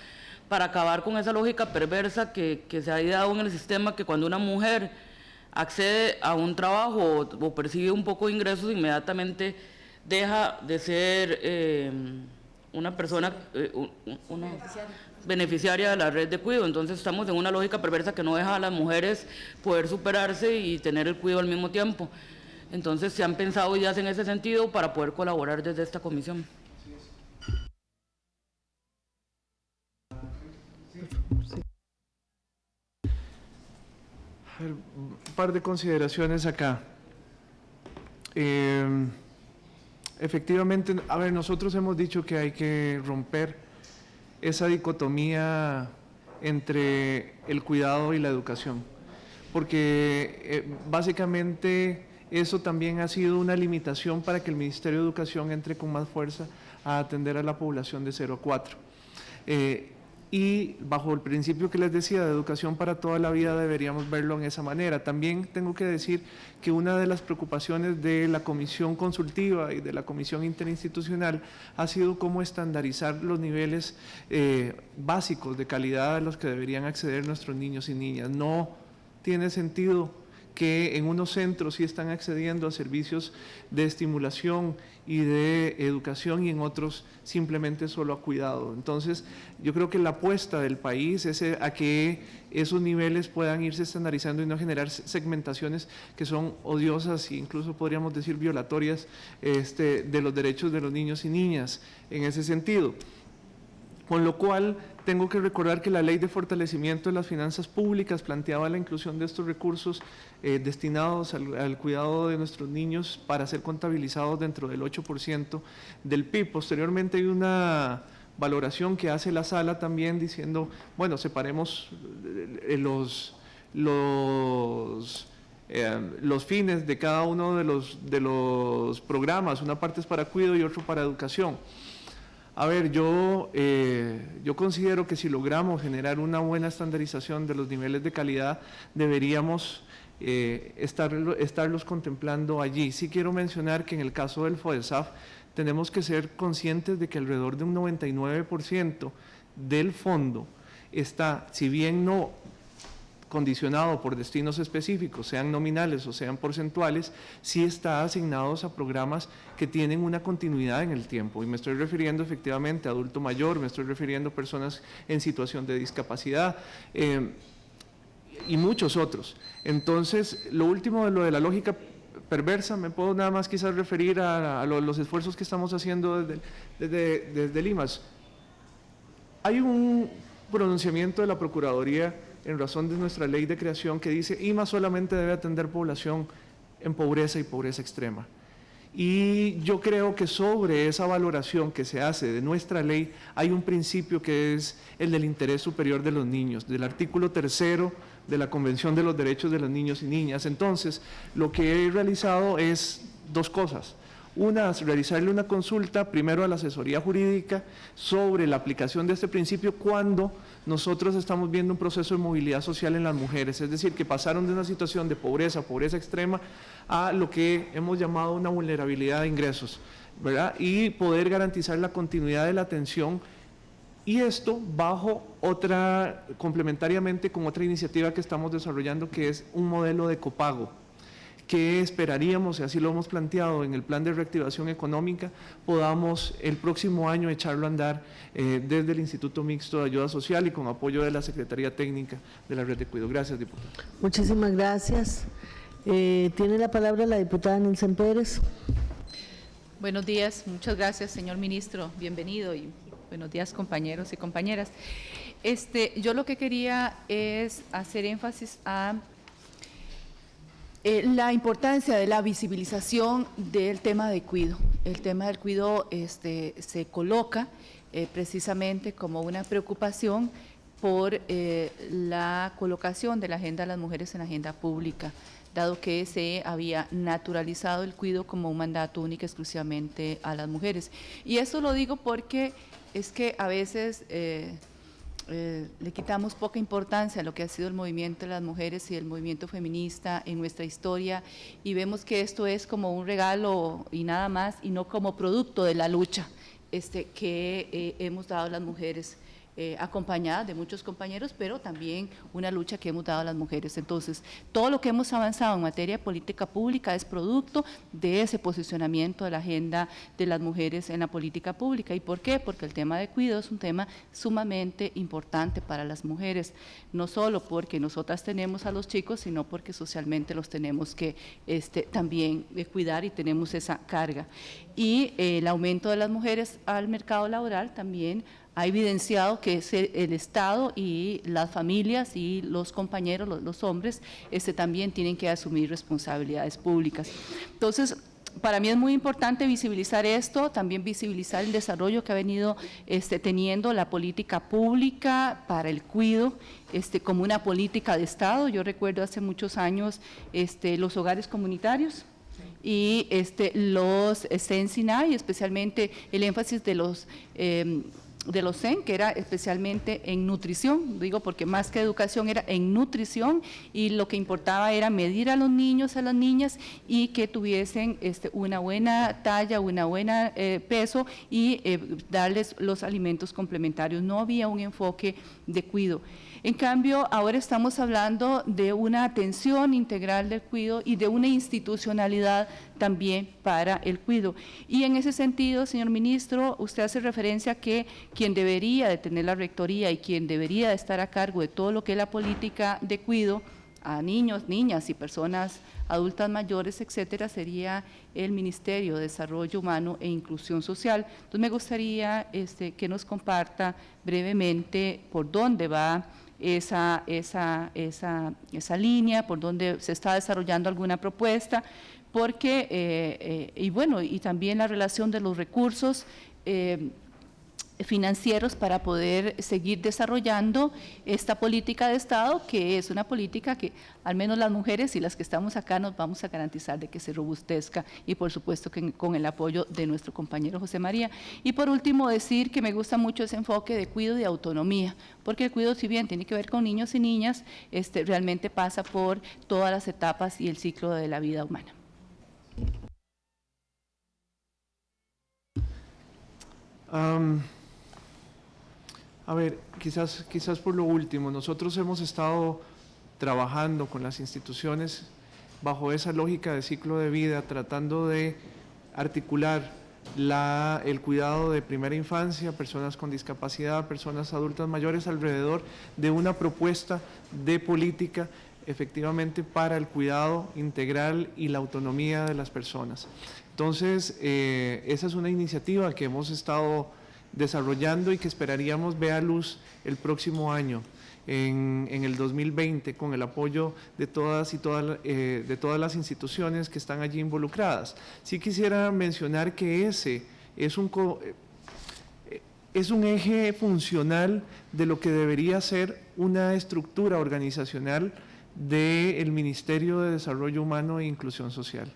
para acabar con esa lógica perversa que se ha dado en el sistema, que cuando una mujer accede a un trabajo o percibe un poco de ingresos, inmediatamente deja de ser una persona, una beneficiaria de la red de cuidado? Entonces estamos en una lógica perversa que no deja a las mujeres poder superarse y tener el cuidado al mismo tiempo. Entonces se han pensado ideas en ese sentido para poder colaborar desde esta comisión. Un par de consideraciones acá. Efectivamente, a ver, nosotros hemos dicho que hay que romper esa dicotomía entre el cuidado y la educación, porque básicamente eso también ha sido una limitación para que el Ministerio de Educación entre con más fuerza a atender a la población de 0 a 4. y bajo el principio que les decía de educación para toda la vida deberíamos verlo en esa manera. También tengo que decir que una de las preocupaciones de la comisión consultiva y de la comisión interinstitucional ha sido cómo estandarizar los niveles básicos de calidad a los que deberían acceder nuestros niños y niñas. No tiene sentido que en unos centros sí están accediendo a servicios de estimulación y de educación y en otros simplemente solo a cuidado. Entonces, yo creo que la apuesta del país es a que esos niveles puedan irse estandarizando y no generar segmentaciones que son odiosas e incluso podríamos decir violatorias de los derechos de los niños y niñas en ese sentido. Con lo cual, tengo que recordar que la Ley de Fortalecimiento de las Finanzas Públicas planteaba la inclusión de estos recursos destinados al cuidado de nuestros niños para ser contabilizados dentro del 8% del PIB. Posteriormente hay una valoración que hace la Sala también diciendo, bueno, separemos los fines de cada uno de los programas, una parte es para cuidado y otro para educación. A ver, yo considero que si logramos generar una buena estandarización de los niveles de calidad, deberíamos estarlos contemplando allí. Sí quiero mencionar que en el caso del FODESAF tenemos que ser conscientes de que alrededor de un 99% del fondo está, si bien no condicionado por destinos específicos, sean nominales o sean porcentuales, sí está asignados a programas que tienen una continuidad en el tiempo. Y me estoy refiriendo efectivamente a adulto mayor, me estoy refiriendo a personas en situación de discapacidad y muchos otros. Entonces, lo último de lo de la lógica perversa, me puedo nada más quizás referir a los esfuerzos que estamos haciendo desde Limas. Hay un pronunciamiento de la Procuraduría en razón de nuestra ley de creación que dice IMA solamente debe atender población en pobreza y pobreza extrema. Y yo creo que sobre esa valoración que se hace de nuestra ley hay un principio que es el del interés superior de los niños, del artículo 3º de la Convención de los Derechos de los Niños y Niñas. Entonces, lo que he realizado es dos cosas. Una, realizarle una consulta primero a la asesoría jurídica sobre la aplicación de este principio cuando nosotros estamos viendo un proceso de movilidad social en las mujeres, es decir, que pasaron de una situación de pobreza extrema, a lo que hemos llamado una vulnerabilidad de ingresos, ¿verdad? Y poder garantizar la continuidad de la atención, y esto bajo complementariamente con otra iniciativa que estamos desarrollando, que es un modelo de copago, que esperaríamos, y así lo hemos planteado en el plan de reactivación económica, podamos el próximo año echarlo a andar desde el Instituto Mixto de Ayuda Social y con apoyo de la Secretaría Técnica de la Red de Cuidado. Gracias, diputada. Muchísimas gracias. Tiene la palabra la diputada Nilsen Pérez. Buenos días, muchas gracias, señor ministro, bienvenido y buenos días, compañeros y compañeras. Yo lo que quería es hacer énfasis a la importancia de la visibilización del tema de cuidado. El tema del cuidado se coloca precisamente como una preocupación por la colocación de la agenda de las mujeres en la agenda pública, dado que se había naturalizado el cuidado como un mandato único exclusivamente a las mujeres. Y eso lo digo porque es que a veces le quitamos poca importancia a lo que ha sido el movimiento de las mujeres y el movimiento feminista en nuestra historia, y vemos que esto es como un regalo y nada más, y no como producto de la lucha que hemos dado las mujeres, acompañada de muchos compañeros, pero también una lucha que hemos dado a las mujeres. Entonces, todo lo que hemos avanzado en materia de política pública es producto de ese posicionamiento de la agenda de las mujeres en la política pública. ¿Y por qué? Porque el tema de cuidado es un tema sumamente importante para las mujeres, no solo porque nosotras tenemos a los chicos, sino porque socialmente los tenemos que también cuidar y tenemos esa carga. Y el aumento de las mujeres al mercado laboral también ha evidenciado que el Estado y las familias y los compañeros, los hombres, también tienen que asumir responsabilidades públicas. Entonces, para mí es muy importante visibilizar esto, también visibilizar el desarrollo que ha venido teniendo la política pública para el cuidado como una política de Estado. Yo recuerdo hace muchos años los hogares comunitarios y los CENSINAI, especialmente el énfasis de los los CEN, que era especialmente en nutrición, digo porque más que educación era en nutrición, y lo que importaba era medir a los niños, a las niñas, y que tuviesen una buena talla, una buena peso, y darles los alimentos complementarios. No había un enfoque de cuido. En cambio, ahora estamos hablando de una atención integral del cuidado y de una institucionalidad también para el cuidado. Y en ese sentido, señor ministro, usted hace referencia a que quien debería de tener la rectoría y quien debería de estar a cargo de todo lo que es la política de cuidado a niños, niñas y personas adultas mayores, etcétera, sería el Ministerio de Desarrollo Humano e Inclusión Social. Entonces, me gustaría que nos comparta brevemente por dónde va esa línea, por donde se está desarrollando alguna propuesta, porque, y también la relación de los recursos financieros para poder seguir desarrollando esta política de Estado, que es una política que al menos las mujeres y las que estamos acá nos vamos a garantizar de que se robustezca, y por supuesto que con el apoyo de nuestro compañero José María. Y por último decir que me gusta mucho ese enfoque de cuidado y autonomía, porque el cuidado, si bien tiene que ver con niños y niñas, realmente pasa por todas las etapas y el ciclo de la vida humana. A ver, quizás por lo último, nosotros hemos estado trabajando con las instituciones bajo esa lógica de ciclo de vida, tratando de articular el cuidado de primera infancia, personas con discapacidad, personas adultas mayores, alrededor de una propuesta de política efectivamente para el cuidado integral y la autonomía de las personas. Entonces, esa es una iniciativa que hemos estado desarrollando y que esperaríamos vea luz el próximo año, en el 2020, con el apoyo de todas las instituciones que están allí involucradas. Sí quisiera mencionar que ese es un eje funcional de lo que debería ser una estructura organizacional del Ministerio de Desarrollo Humano e Inclusión Social.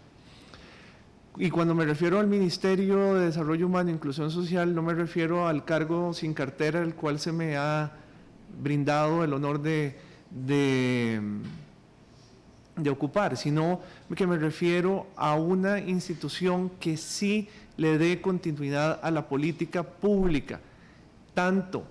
Y cuando me refiero al Ministerio de Desarrollo Humano e Inclusión Social, no me refiero al cargo sin cartera, el cual se me ha brindado el honor de ocupar, sino que me refiero a una institución que sí le dé continuidad a la política pública, tanto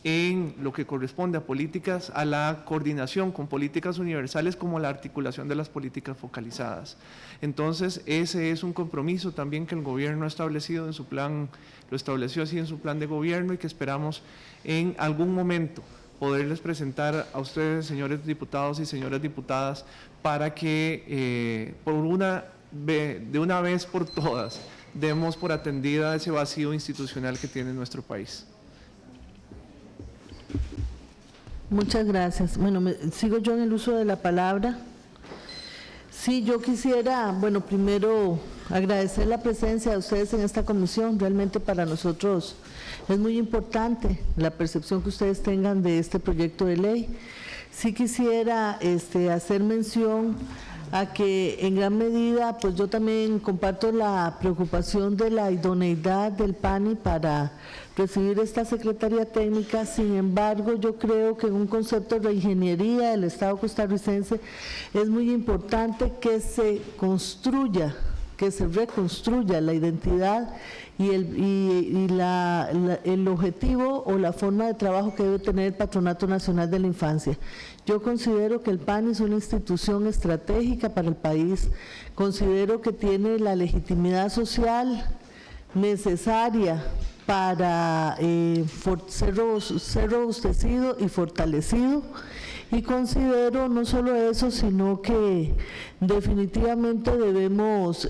en lo que corresponde a políticas, a la coordinación con políticas universales, como la articulación de las políticas focalizadas. Entonces, ese es un compromiso también que el gobierno ha establecido en su plan, lo estableció así en su plan de gobierno, y que esperamos en algún momento poderles presentar a ustedes, señores diputados y señoras diputadas, para que de una vez por todas demos por atendida ese vacío institucional que tiene nuestro país. Muchas gracias. Bueno, sigo yo en el uso de la palabra. Sí, yo quisiera, bueno, primero agradecer la presencia de ustedes en esta comisión. Realmente para nosotros es muy importante la percepción que ustedes tengan de este proyecto de ley. Sí quisiera hacer mención a que en gran medida, pues yo también comparto la preocupación de la idoneidad del PANI para recibir esta Secretaría Técnica. Sin embargo, yo creo que en un concepto de reingeniería del Estado costarricense es muy importante que se construya, que se reconstruya la identidad y el objetivo o la forma de trabajo que debe tener el Patronato Nacional de la Infancia. Yo considero que el PANI es una institución estratégica para el país, considero que tiene la legitimidad social necesaria para ser robustecido y fortalecido, y considero no solo eso, sino que definitivamente debemos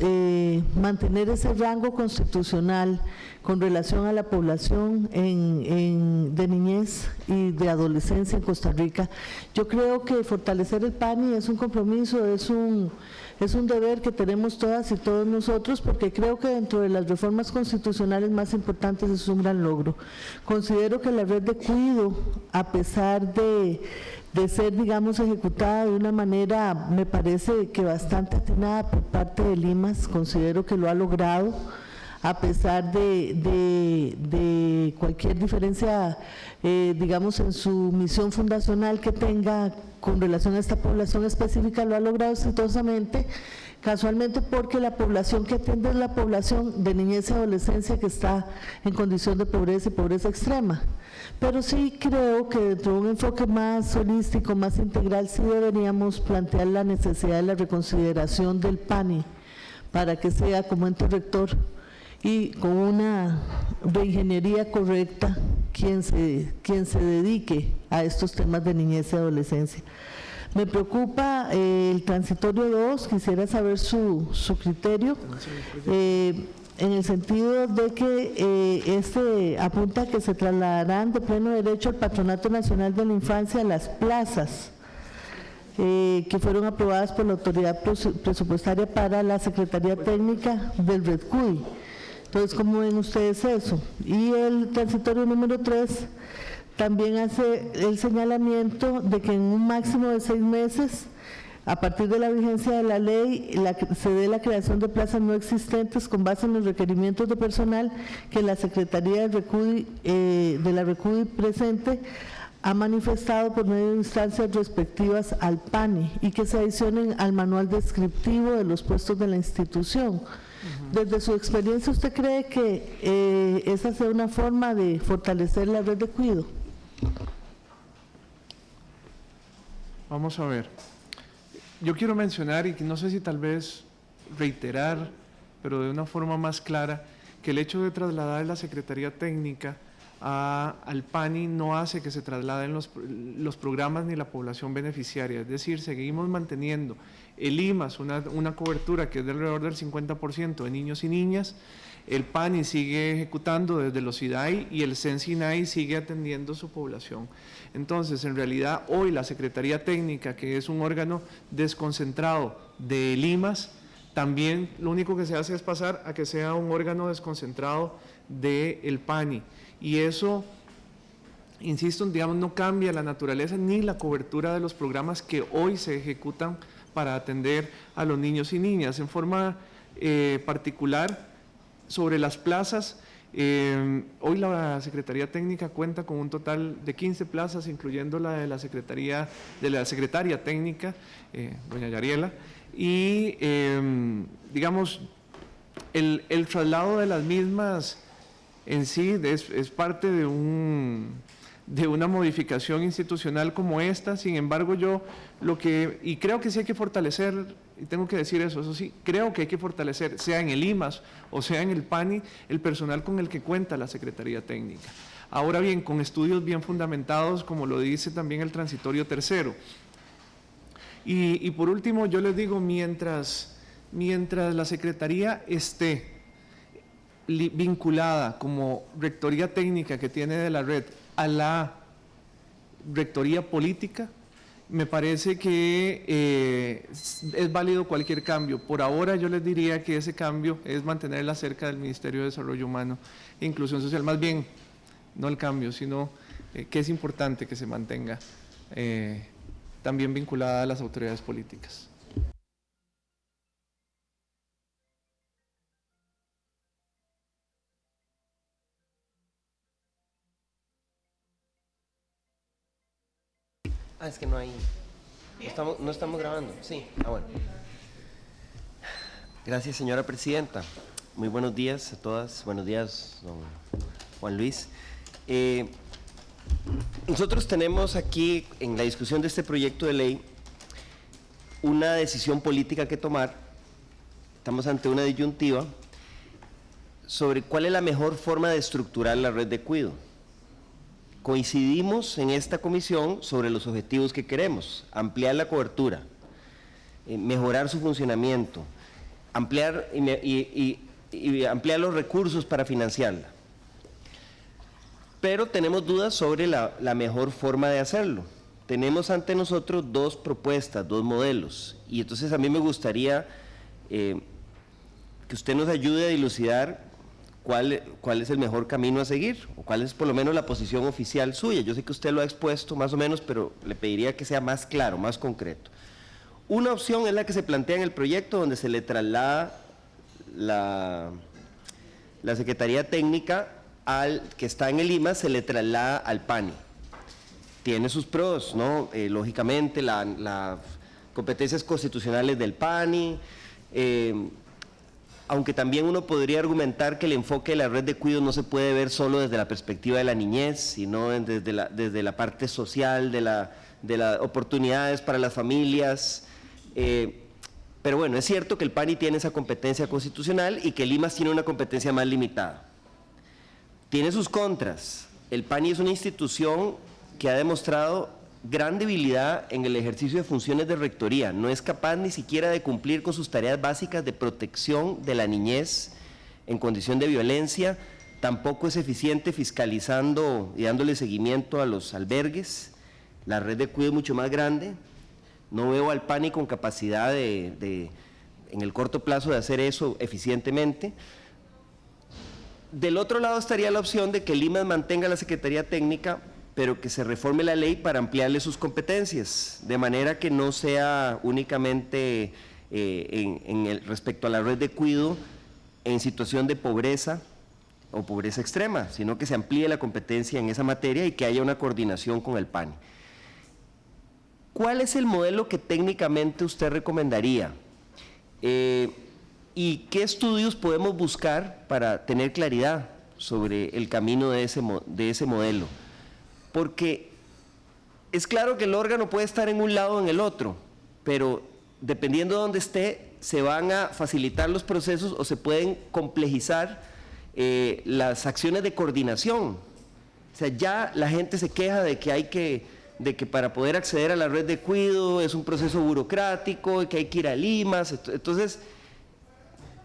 mantener ese rango constitucional con relación a la población de niñez y de adolescencia en Costa Rica. Yo creo que fortalecer el PANI es un compromiso, es un deber que tenemos todas y todos nosotros, porque creo que dentro de las reformas constitucionales más importantes es un gran logro. Considero que la red de cuidado, a pesar de ser, digamos, ejecutada de una manera, me parece que bastante atinada por parte de Limas, considero que lo ha logrado, a pesar de cualquier diferencia, digamos, en su misión fundacional que tenga con relación a esta población específica, lo ha logrado exitosamente, casualmente porque la población que atiende es la población de niñez y adolescencia que está en condición de pobreza y pobreza extrema. Pero sí creo que dentro de un enfoque más holístico, más integral, sí deberíamos plantear la necesidad de la reconsideración del PANI para que sea como ente rector y con una reingeniería correcta quien se dedique a estos temas de niñez y adolescencia. Me preocupa el transitorio 2, quisiera saber su criterio, en el sentido de que apunta que se trasladarán de pleno derecho al Patronato Nacional de la Infancia a las plazas que fueron aprobadas por la autoridad presupuestaria para la Secretaría Técnica del REDCUDI. Entonces, ¿cómo ven ustedes eso? Y el transitorio número 3 también hace el señalamiento de que en un máximo de 6 meses, a partir de la vigencia de la ley, se dé la creación de plazas no existentes con base en los requerimientos de personal que la Secretaría de la RECUDI presente ha manifestado por medio de instancias respectivas al PANI y que se adicionen al manual descriptivo de los puestos de la institución. Desde su experiencia, ¿usted cree que esa sea una forma de fortalecer la red de cuidado? Vamos a ver. Yo quiero mencionar, y no sé si tal vez reiterar, pero de una forma más clara, que el hecho de trasladar la Secretaría Técnica al PANI no hace que se trasladen los programas ni la población beneficiaria. Es decir, seguimos manteniendo el IMAS, una cobertura que es de alrededor del 50% de niños y niñas. El PANI sigue ejecutando desde los SIDAI y el CEN-SINAI sigue atendiendo su población. Entonces, en realidad, hoy la Secretaría Técnica, que es un órgano desconcentrado del IMAS, también lo único que se hace es pasar a que sea un órgano desconcentrado del PANI. Y eso, insisto, digamos, no cambia la naturaleza ni la cobertura de los programas que hoy se ejecutan para atender a los niños y niñas. En forma particular, sobre las plazas, hoy la Secretaría Técnica cuenta con un total de 15 plazas, incluyendo la de la Secretaria Técnica, doña Yariela, y digamos, el traslado de las mismas en sí es parte de una modificación institucional como esta. Sin embargo, yo y creo que sí hay que fortalecer, y tengo que decir eso sí, creo que hay que fortalecer, sea en el IMAS o sea en el PANI, el personal con el que cuenta la Secretaría Técnica. Ahora bien, con estudios bien fundamentados, como lo dice también el transitorio tercero. Y por último, yo les digo, mientras la Secretaría esté vinculada como rectoría técnica que tiene de la red a la rectoría política, me parece que es válido cualquier cambio. Por ahora yo les diría que ese cambio es mantenerla cerca del Ministerio de Desarrollo Humano e Inclusión Social, más bien, no el cambio, sino que es importante que se mantenga también vinculada a las autoridades políticas. Es que no hay... No estamos grabando, sí. Bueno. Gracias, señora presidenta. Muy buenos días a todas. Buenos días, don Juan Luis. Nosotros tenemos aquí, en la discusión de este proyecto de ley, una decisión política que tomar. Estamos ante una disyuntiva sobre cuál es la mejor forma de estructurar la red de cuidado. Coincidimos en esta comisión sobre los objetivos que queremos: ampliar la cobertura, mejorar su funcionamiento, ampliar ampliar los recursos para financiarla. Pero tenemos dudas sobre la mejor forma de hacerlo. Tenemos ante nosotros dos propuestas, dos modelos, y entonces a mí me gustaría que usted nos ayude a dilucidar cuál es el mejor camino a seguir, o cuál es por lo menos la posición oficial suya. Yo sé que usted lo ha expuesto más o menos, pero le pediría que sea más claro, más concreto. Una opción es la que se plantea en el proyecto, donde se le traslada la Secretaría Técnica que está en el IMAS se le traslada al PANI. Tiene sus pros, ¿no? Lógicamente, las competencias constitucionales del PANI, aunque también uno podría argumentar que el enfoque de la red de cuidado no se puede ver solo desde la perspectiva de la niñez, sino desde la parte social, de las oportunidades para las familias. Pero bueno, es cierto que el PANI tiene esa competencia constitucional y que el IMAS tiene una competencia más limitada. Tiene sus contras. El PANI es una institución que ha demostrado gran debilidad en el ejercicio de funciones de rectoría. No es capaz ni siquiera de cumplir con sus tareas básicas de protección de la niñez en condición de violencia. Tampoco es eficiente fiscalizando y dándole seguimiento a los albergues. La red de cuidado es mucho más grande. No veo al PANI con capacidad en el corto plazo de hacer eso eficientemente. Del otro lado estaría la opción de que el IMAS mantenga la Secretaría Técnica, pero que se reforme la ley para ampliarle sus competencias, de manera que no sea únicamente respecto a la red de cuidado en situación de pobreza o pobreza extrema, sino que se amplíe la competencia en esa materia y que haya una coordinación con el PANI. ¿Cuál es el modelo que técnicamente usted recomendaría? ¿Y qué estudios podemos buscar para tener claridad sobre el camino de ese modelo? Porque es claro que el órgano puede estar en un lado o en el otro, pero dependiendo de dónde esté, se van a facilitar los procesos o se pueden complejizar las acciones de coordinación. O sea, ya la gente se queja de que para poder acceder a la red de cuidado es un proceso burocrático, que hay que ir a IMAS. Entonces,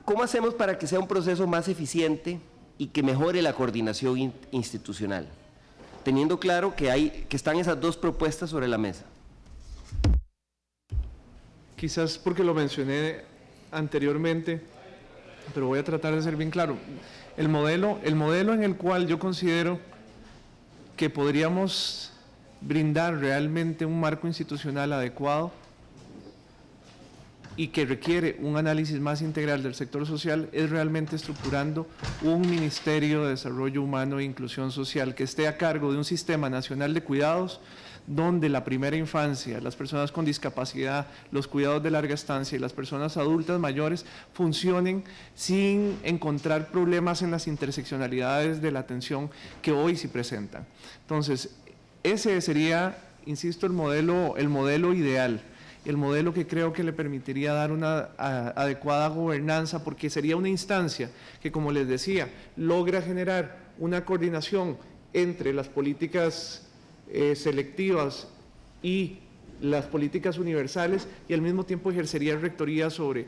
¿cómo hacemos para que sea un proceso más eficiente y que mejore la coordinación institucional? Teniendo claro que están esas dos propuestas sobre la mesa. Quizás porque lo mencioné anteriormente, pero voy a tratar de ser bien claro. El modelo en el cual yo considero que podríamos brindar realmente un marco institucional adecuado y que requiere un análisis más integral del sector social es realmente estructurando un Ministerio de Desarrollo Humano e Inclusión Social que esté a cargo de un sistema nacional de cuidados donde la primera infancia, las personas con discapacidad, los cuidados de larga estancia y las personas adultas mayores funcionen sin encontrar problemas en las interseccionalidades de la atención que hoy sí presentan. Entonces, ese sería, insisto, el modelo ideal. El modelo que creo que le permitiría dar una adecuada gobernanza, porque sería una instancia que, como les decía, logra generar una coordinación entre las políticas selectivas y las políticas universales y al mismo tiempo ejercería rectoría sobre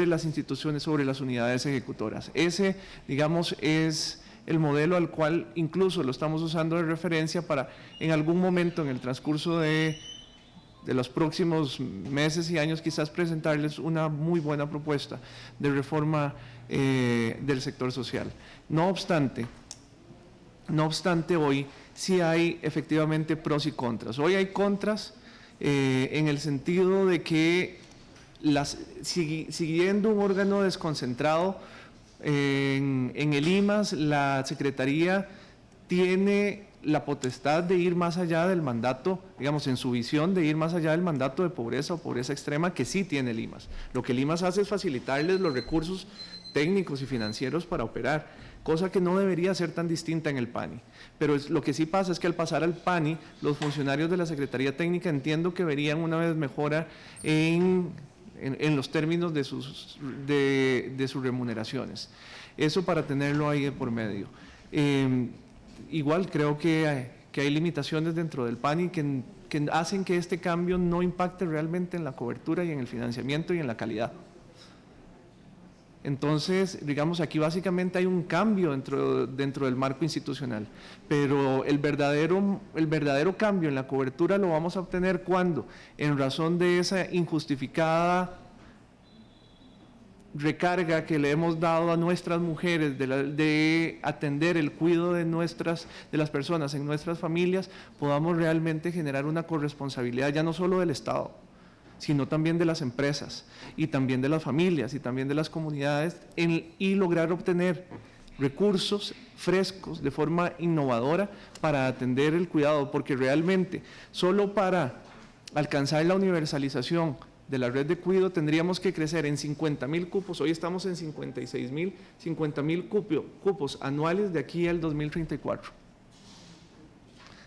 las instituciones, sobre las unidades ejecutoras. Ese, digamos, es el modelo al cual incluso lo estamos usando de referencia para en algún momento en el transcurso de los próximos meses y años quizás presentarles una muy buena propuesta de reforma del sector social. No obstante, hoy sí hay efectivamente pros y contras. Hoy hay contras en el sentido de que siguiendo un órgano desconcentrado en el IMAS, la Secretaría tiene la potestad de ir más allá del mandato, digamos, en su visión de ir más allá del mandato de pobreza o pobreza extrema que sí tiene el IMAS. Lo que el IMAS hace es facilitarles los recursos técnicos y financieros para operar, cosa que no debería ser tan distinta en el PANI. Pero lo que sí pasa es que al pasar al PANI, los funcionarios de la Secretaría Técnica entiendo que verían una vez mejora en los términos de sus remuneraciones. Eso para tenerlo ahí de por medio. Igual creo que hay limitaciones dentro del PANI que hacen que este cambio no impacte realmente en la cobertura y en el financiamiento y en la calidad. Entonces, digamos, aquí básicamente hay un cambio dentro del marco institucional, pero el verdadero cambio en la cobertura lo vamos a obtener cuando, en razón de esa injustificada recarga que le hemos dado a nuestras mujeres de atender el cuidado de las personas en nuestras familias, podamos realmente generar una corresponsabilidad ya no solo del Estado, sino también de las empresas y también de las familias y también de las comunidades y lograr obtener recursos frescos de forma innovadora para atender el cuidado, porque realmente solo para alcanzar la universalización de la red de cuidado tendríamos que crecer en 50.000 cupos, hoy estamos en 56.000, 50.000 cupos anuales de aquí al 2034.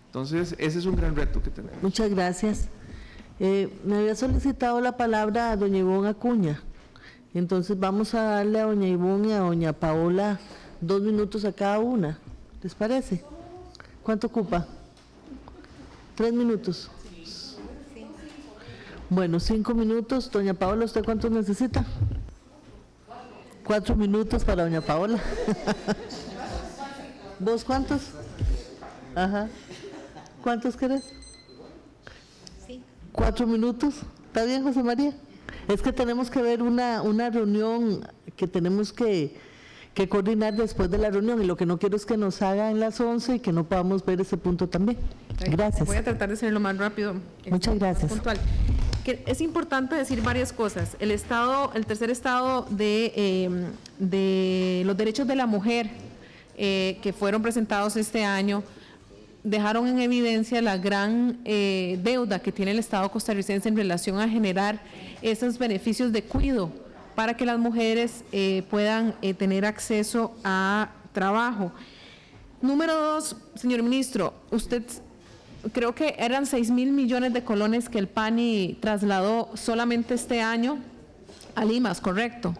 Entonces, ese es un gran reto que tenemos. Muchas gracias. Me había solicitado la palabra a doña Ivonne Acuña. Entonces vamos a darle a doña Ivonne y a doña Paola 2 minutos a cada una. ¿Les parece? ¿Cuánto ocupa? 3 minutos. Bueno, 5 minutos. Doña Paola, ¿usted cuántos necesita? 4 minutos para doña Paola. ¿Vos cuántos? Ajá. ¿Cuántos querés? 4 minutos. ¿Está bien, José María? Es que tenemos que ver una reunión que tenemos que coordinar después de la reunión, y lo que no quiero es que nos haga en las 11 y que no podamos ver ese punto también. Gracias. Voy a tratar de ser lo más rápido. Muchas gracias. Más puntual. Que es importante decir varias cosas. El tercer estado de los derechos de la mujer que fueron presentados este año dejaron en evidencia la gran deuda que tiene el Estado costarricense en relación a generar esos beneficios de cuidado para que las mujeres puedan tener acceso a trabajo. Número 2, señor ministro, usted creo que eran 6.000 millones de colones que el PANI trasladó solamente este año a Limas, ¿correcto?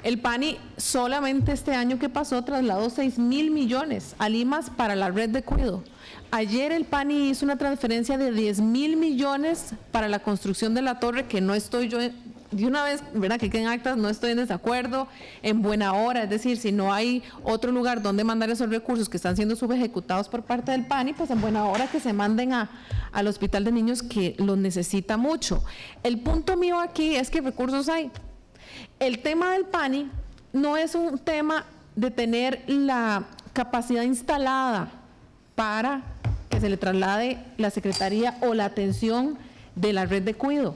El PANI solamente este año que pasó trasladó 6.000 millones a Limas para la red de cuidado. Ayer el PANI hizo una transferencia de 10.000 millones para la construcción de la torre, que no estoy yo, de una vez, ¿verdad?, que queden actas, no estoy en desacuerdo, en buena hora, es decir, si no hay otro lugar donde mandar esos recursos que están siendo subejecutados por parte del PANI, pues en buena hora que se manden al Hospital de Niños, que los necesita mucho. El punto mío aquí es que recursos hay. El tema del PANI no es un tema de tener la capacidad instalada para que se le traslade la secretaría o la atención de la red de cuidado.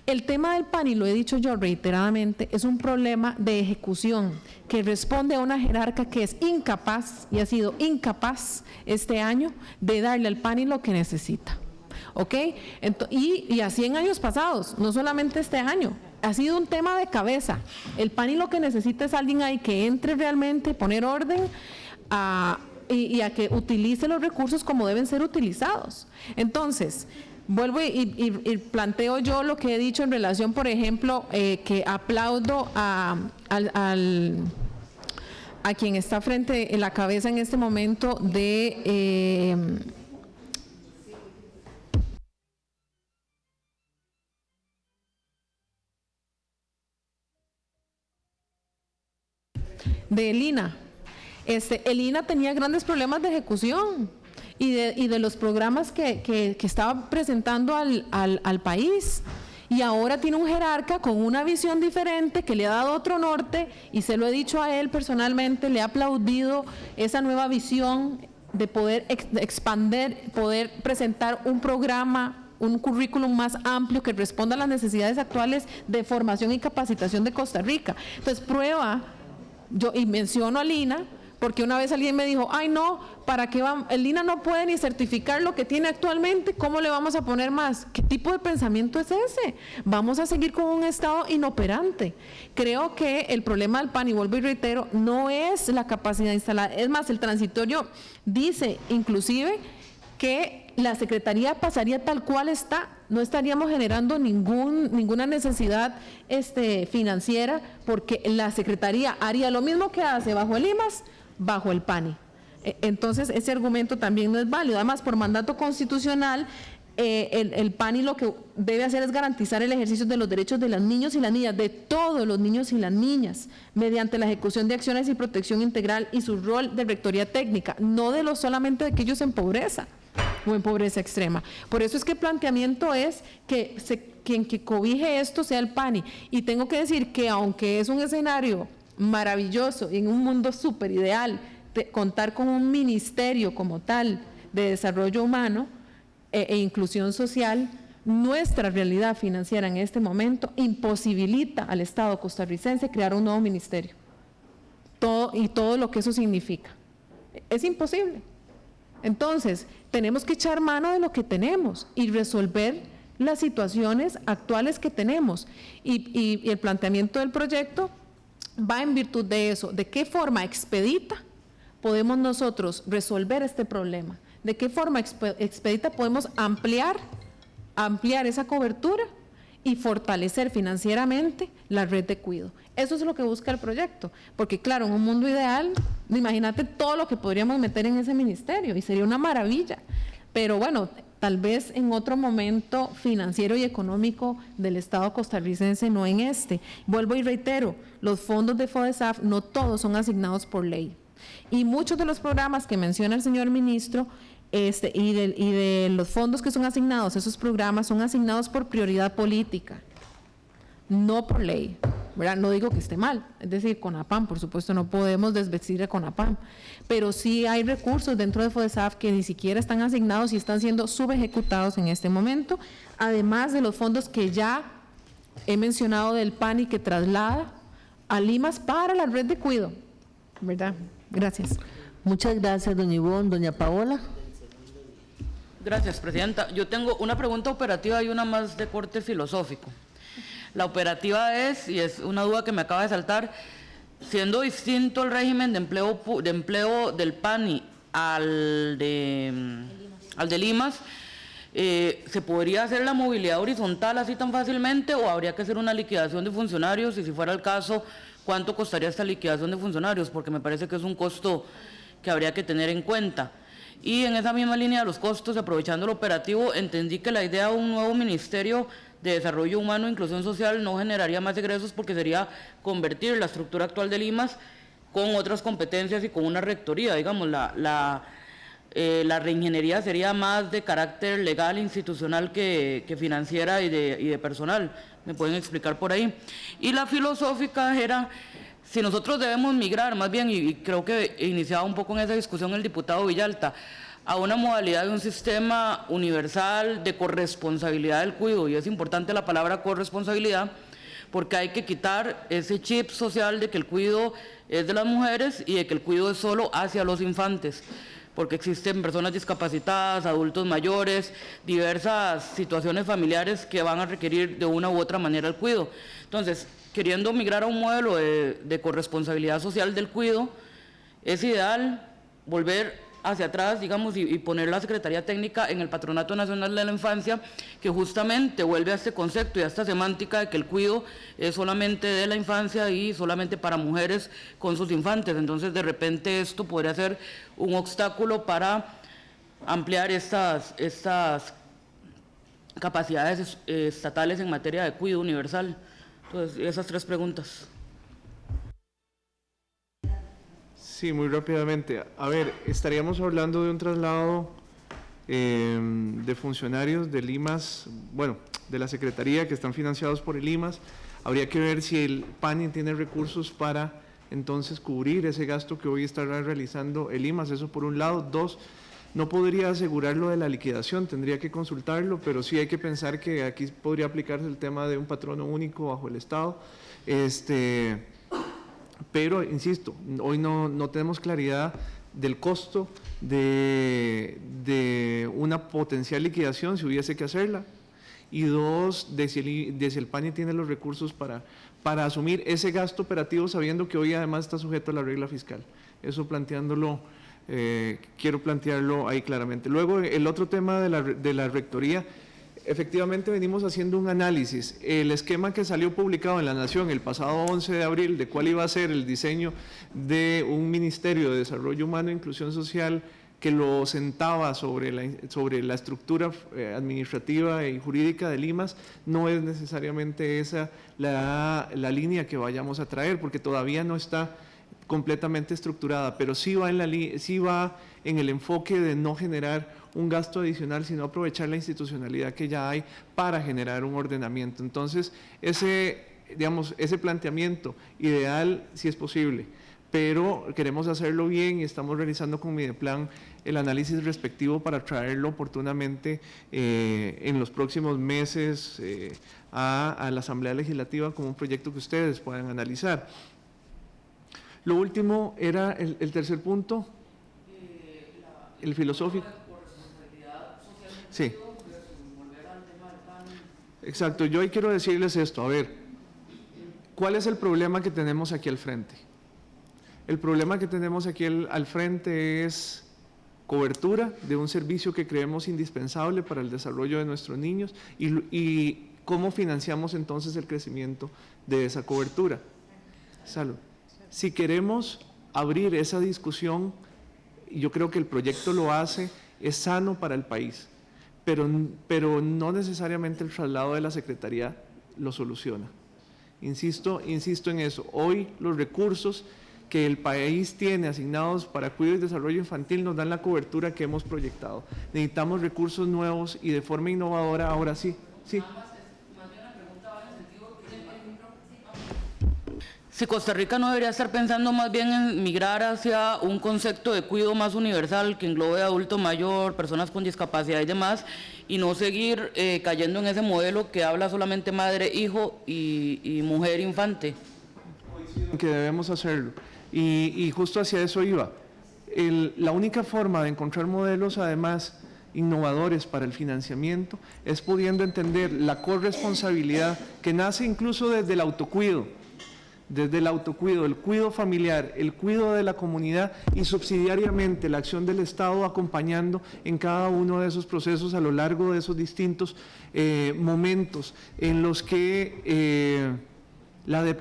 El tema del PANI, lo he dicho yo reiteradamente, es un problema de ejecución que responde a una jerarca que es incapaz y ha sido incapaz este año de darle al PANI lo que necesita. ¿Ok? Y así en años pasados, no solamente este año. Ha sido un tema de cabeza. El PANI lo que necesita es alguien ahí que entre realmente, poner orden y a que utilice los recursos como deben ser utilizados. Entonces, vuelvo y planteo yo lo que he dicho en relación, por ejemplo, que aplaudo a quien está frente en la cabeza en este momento de el INA. El INA tenía grandes problemas de ejecución y de los programas que estaba presentando al país, y ahora tiene un jerarca con una visión diferente que le ha dado otro norte, y se lo he dicho a él personalmente, le he aplaudido esa nueva visión de poder expandir, poder presentar un programa, un currículum más amplio que responda a las necesidades actuales de formación y capacitación de Costa Rica. Entonces, prueba, y menciono al INA, porque una vez alguien me dijo, ay no, ¿para qué va? El INA no puede ni certificar lo que tiene actualmente, ¿cómo le vamos a poner más? ¿Qué tipo de pensamiento es ese? Vamos a seguir con un Estado inoperante. Creo que el problema del PAN, y vuelvo y reitero, no es la capacidad instalada. Es más, el transitorio dice inclusive que la Secretaría pasaría tal cual está, no estaríamos generando ninguna necesidad financiera, porque la Secretaría haría lo mismo que hace bajo el IMAS, bajo el PANI. Entonces, ese argumento también no es válido. Además, por mandato constitucional, el PANI lo que debe hacer es garantizar el ejercicio de los derechos de los niños y las niñas, de todos los niños y las niñas, mediante la ejecución de acciones y protección integral y su rol de rectoría técnica, no de los solamente de aquellos en pobreza o en pobreza extrema. Por eso es que el planteamiento es que quien que cobije esto sea el PANI. Y tengo que decir que aunque es un escenario maravilloso y en un mundo súper ideal contar con un ministerio como tal de desarrollo humano e inclusión social, nuestra realidad financiera en este momento imposibilita al Estado costarricense crear un nuevo ministerio. todo lo que eso significa. Es imposible. Entonces, tenemos que echar mano de lo que tenemos y resolver las situaciones actuales que tenemos. Y el planteamiento del proyecto va en virtud de eso, de qué forma expedita podemos nosotros resolver este problema, de qué forma expedita podemos ampliar esa cobertura y fortalecer financieramente la red de cuidado. Eso es lo que busca el proyecto, porque claro, en un mundo ideal, imagínate todo lo que podríamos meter en ese ministerio y sería una maravilla, pero bueno, tal vez en otro momento financiero y económico del Estado costarricense, no en este. Vuelvo y reitero, los fondos de FODESAF no todos son asignados por ley, y muchos de los programas que menciona el señor ministro y de los fondos que son asignados, esos programas son asignados por prioridad política, no por ley, ¿verdad? No digo que esté mal, es decir, CONAPAM, por supuesto, no podemos desvestir a CONAPAM, pero sí hay recursos dentro de FODESAF que ni siquiera están asignados y están siendo subejecutados en este momento, además de los fondos que ya he mencionado del PANI que traslada a Limas para la red de cuidado, ¿verdad? Gracias. Muchas gracias, doña Ivonne. Doña Paola. Gracias, presidenta. Yo tengo una pregunta operativa y una más de corte filosófico. La operativa es, y es una duda que me acaba de saltar, siendo distinto el régimen de empleo del PANI al de Limas, ¿se podría hacer la movilidad horizontal así tan fácilmente o habría que hacer una liquidación de funcionarios? Y si fuera el caso, ¿cuánto costaría esta liquidación de funcionarios? Porque me parece que es un costo que habría que tener en cuenta. Y en esa misma línea de los costos, aprovechando el operativo, entendí que la idea de un nuevo Ministerio de Desarrollo Humano e Inclusión Social no generaría más egresos porque sería convertir la estructura actual de Limas con otras competencias y con una rectoría. Digamos, la reingeniería sería más de carácter legal, institucional que financiera y de personal. ¿Me pueden explicar por ahí? Y la filosófica era, si nosotros debemos migrar, más bien, y creo que iniciaba un poco en esa discusión el diputado Villalta, a una modalidad de un sistema universal de corresponsabilidad del cuidado, y es importante la palabra corresponsabilidad, porque hay que quitar ese chip social de que el cuidado es de las mujeres y de que el cuidado es solo hacia los infantes, porque existen personas discapacitadas, adultos mayores, diversas situaciones familiares que van a requerir de una u otra manera el cuidado. Entonces, queriendo migrar a un modelo de corresponsabilidad social del cuidado, es ideal volver hacia atrás, digamos, y poner la Secretaría Técnica en el Patronato Nacional de la Infancia, que justamente vuelve a este concepto y a esta semántica de que el cuidado es solamente de la infancia y solamente para mujeres con sus infantes. Entonces, de repente, esto podría ser un obstáculo para ampliar estas capacidades estatales en materia de cuidado universal. Entonces, esas tres preguntas. Sí, muy rápidamente. A ver, estaríamos hablando de un traslado de funcionarios de Limas, bueno, de la Secretaría que están financiados por el Limas. Habría que ver si el PANI tiene recursos para entonces cubrir ese gasto que hoy estará realizando el Limas, eso por un lado. Dos, no podría asegurar lo de la liquidación, tendría que consultarlo, pero sí hay que pensar que aquí podría aplicarse el tema de un patrono único bajo el Estado. Pero, insisto, hoy no tenemos claridad del costo de una potencial liquidación si hubiese que hacerla. Y dos, de si el PANI tiene los recursos para asumir ese gasto operativo sabiendo que hoy además está sujeto a la regla fiscal. Eso planteándolo, quiero plantearlo ahí claramente. Luego, el otro tema de la rectoría. Efectivamente venimos haciendo un análisis. El esquema que salió publicado en La Nación el pasado 11 de abril de cuál iba a ser el diseño de un Ministerio de Desarrollo Humano e Inclusión Social que lo sentaba sobre la estructura administrativa y jurídica de Limas, no es necesariamente esa la línea que vayamos a traer, porque todavía no está completamente estructurada, pero sí va en el enfoque de no generar un gasto adicional, sino aprovechar la institucionalidad que ya hay para generar un ordenamiento. Entonces, ese planteamiento ideal sí es posible, pero queremos hacerlo bien y estamos realizando con Mideplan el análisis respectivo para traerlo oportunamente en los próximos meses a la Asamblea Legislativa como un proyecto que ustedes puedan analizar. Lo último era el tercer punto, el filosófico. Sí. Exacto, yo hoy quiero decirles esto, a ver, ¿cuál es el problema que tenemos aquí al frente? El problema que tenemos aquí al frente es cobertura de un servicio que creemos indispensable para el desarrollo de nuestros niños y cómo financiamos entonces el crecimiento de esa cobertura. Salud. Si queremos abrir esa discusión, yo creo que el proyecto lo hace, es sano para el país, pero no necesariamente el traslado de la Secretaría lo soluciona. Insisto en eso. Hoy los recursos que el país tiene asignados para cuidado y desarrollo infantil nos dan la cobertura que hemos proyectado. Necesitamos recursos nuevos y de forma innovadora, ahora sí. Si Costa Rica no debería estar pensando más bien en migrar hacia un concepto de cuidado más universal que englobe adulto mayor, personas con discapacidad y demás, y no seguir cayendo en ese modelo que habla solamente madre, hijo y mujer, infante. Que debemos hacerlo. Y justo hacia eso iba. La única forma de encontrar modelos, además, innovadores para el financiamiento, es pudiendo entender la corresponsabilidad que nace incluso desde el autocuido, el cuidado familiar, el cuidado de la comunidad y subsidiariamente la acción del Estado acompañando en cada uno de esos procesos a lo largo de esos distintos momentos en los que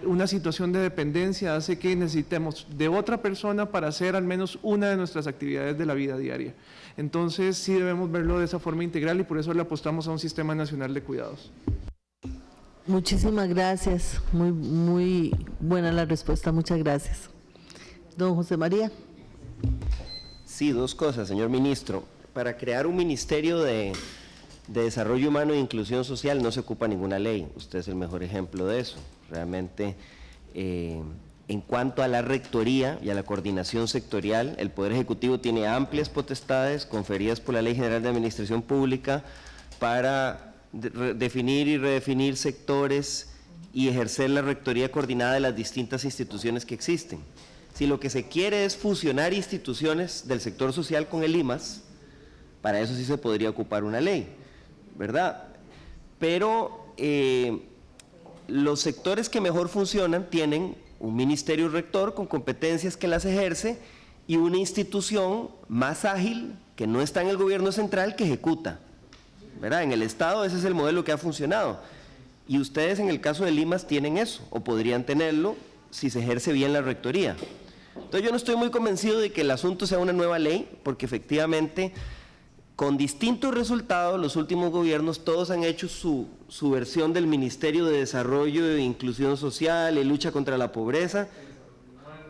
una situación de dependencia hace que necesitemos de otra persona para hacer al menos una de nuestras actividades de la vida diaria. Entonces sí debemos verlo de esa forma integral y por eso le apostamos a un sistema nacional de cuidados. Muchísimas gracias, muy buena la respuesta, muchas gracias. Don José María. Sí, dos cosas, señor ministro. Para crear un ministerio de Desarrollo Humano e Inclusión Social no se ocupa ninguna ley, usted es el mejor ejemplo de eso. Realmente, en cuanto a la rectoría y a la coordinación sectorial, el Poder Ejecutivo tiene amplias potestades conferidas por la Ley General de Administración Pública para definir y redefinir sectores y ejercer la rectoría coordinada de las distintas instituciones que existen. Si lo que se quiere es fusionar instituciones del sector social con el IMAS, para eso sí se podría ocupar una ley, ¿verdad? Pero los sectores que mejor funcionan tienen un ministerio rector con competencias que las ejerce y una institución más ágil que no está en el gobierno central que ejecuta, ¿verdad? En el Estado ese es el modelo que ha funcionado y ustedes en el caso de Limas tienen eso o podrían tenerlo si se ejerce bien la rectoría. Entonces yo no estoy muy convencido de que el asunto sea una nueva ley porque efectivamente con distintos resultados los últimos gobiernos todos han hecho su versión del Ministerio de Desarrollo e Inclusión Social y lucha contra la pobreza.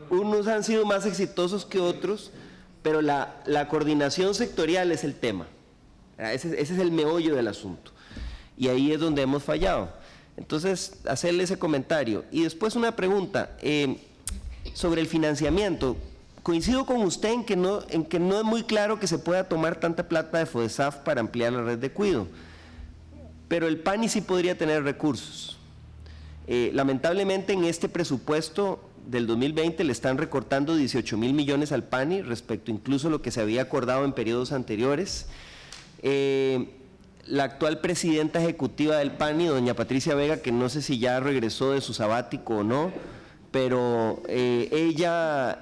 Unos han sido más exitosos que otros, pero la coordinación sectorial es el tema. Ese es el meollo del asunto y ahí es donde hemos fallado. Entonces, hacerle ese comentario. Y después una pregunta sobre el financiamiento. Coincido con usted en que no es muy claro que se pueda tomar tanta plata de FODESAF para ampliar la red de cuidado, pero el PANI sí podría tener recursos. Lamentablemente en este presupuesto del 2020 le están recortando 18 mil millones al PANI respecto incluso a lo que se había acordado en periodos anteriores. La actual presidenta ejecutiva del PANI, doña Patricia Vega, que no sé si ya regresó de su sabático o no, pero ella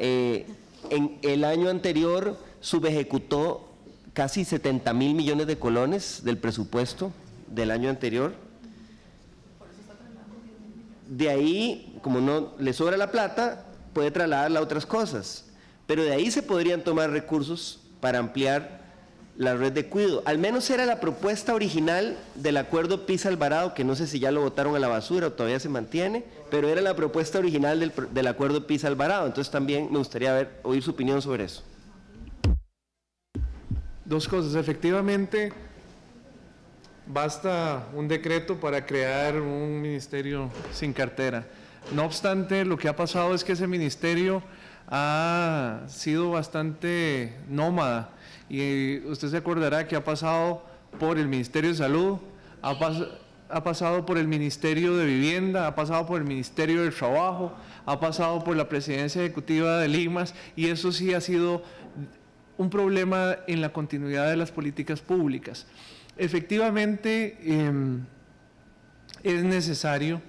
en el año anterior subejecutó casi 70 mil millones de colones del presupuesto del año anterior. De ahí, como no le sobra la plata, puede trasladarla a otras cosas, pero de ahí se podrían tomar recursos para ampliar la red de cuidado. Al menos era la propuesta original del acuerdo Pisa-Alvarado, que no sé si ya lo botaron a la basura o todavía se mantiene, pero era la propuesta original del acuerdo Pisa-Alvarado. Entonces también me gustaría oír su opinión sobre eso. Dos cosas, efectivamente basta un decreto para crear un ministerio sin cartera. No obstante, lo que ha pasado es que ese ministerio ha sido bastante nómada. Y usted se acordará que ha pasado por el Ministerio de Salud, ha pasado por el Ministerio de Vivienda, ha pasado por el Ministerio del Trabajo, ha pasado por la Presidencia Ejecutiva de Limas, y eso sí ha sido un problema en la continuidad de las políticas públicas. Efectivamente, es necesario,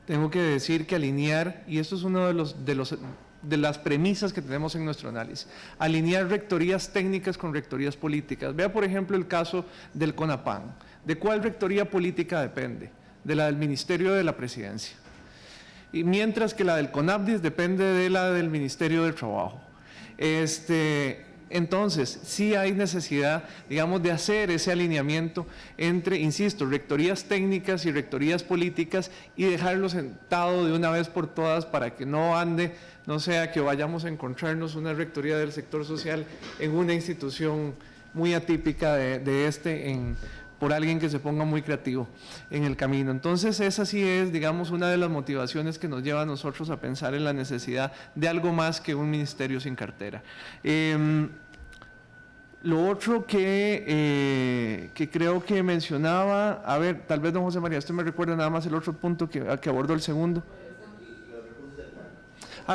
tengo que decir, que alinear, y esto es uno de las premisas que tenemos en nuestro análisis, alinear rectorías técnicas con rectorías políticas. Vea, por ejemplo, el caso del CONAPAN. ¿De cuál rectoría política depende? De la del Ministerio de la Presidencia. Y mientras que la del CONAPDIS depende de la del Ministerio del Trabajo. Entonces, sí hay necesidad, digamos, de hacer ese alineamiento entre, insisto, rectorías técnicas y rectorías políticas, y dejarlo sentado de una vez por todas para que no sea que vayamos a encontrarnos una rectoría del sector social en una institución muy atípica por alguien que se ponga muy creativo en el camino. Entonces, esa sí es, digamos, una de las motivaciones que nos lleva a nosotros a pensar en la necesidad de algo más que un ministerio sin cartera. Lo otro que creo que mencionaba, a ver, tal vez don José María, usted me recuerda nada más el otro punto que abordó el segundo.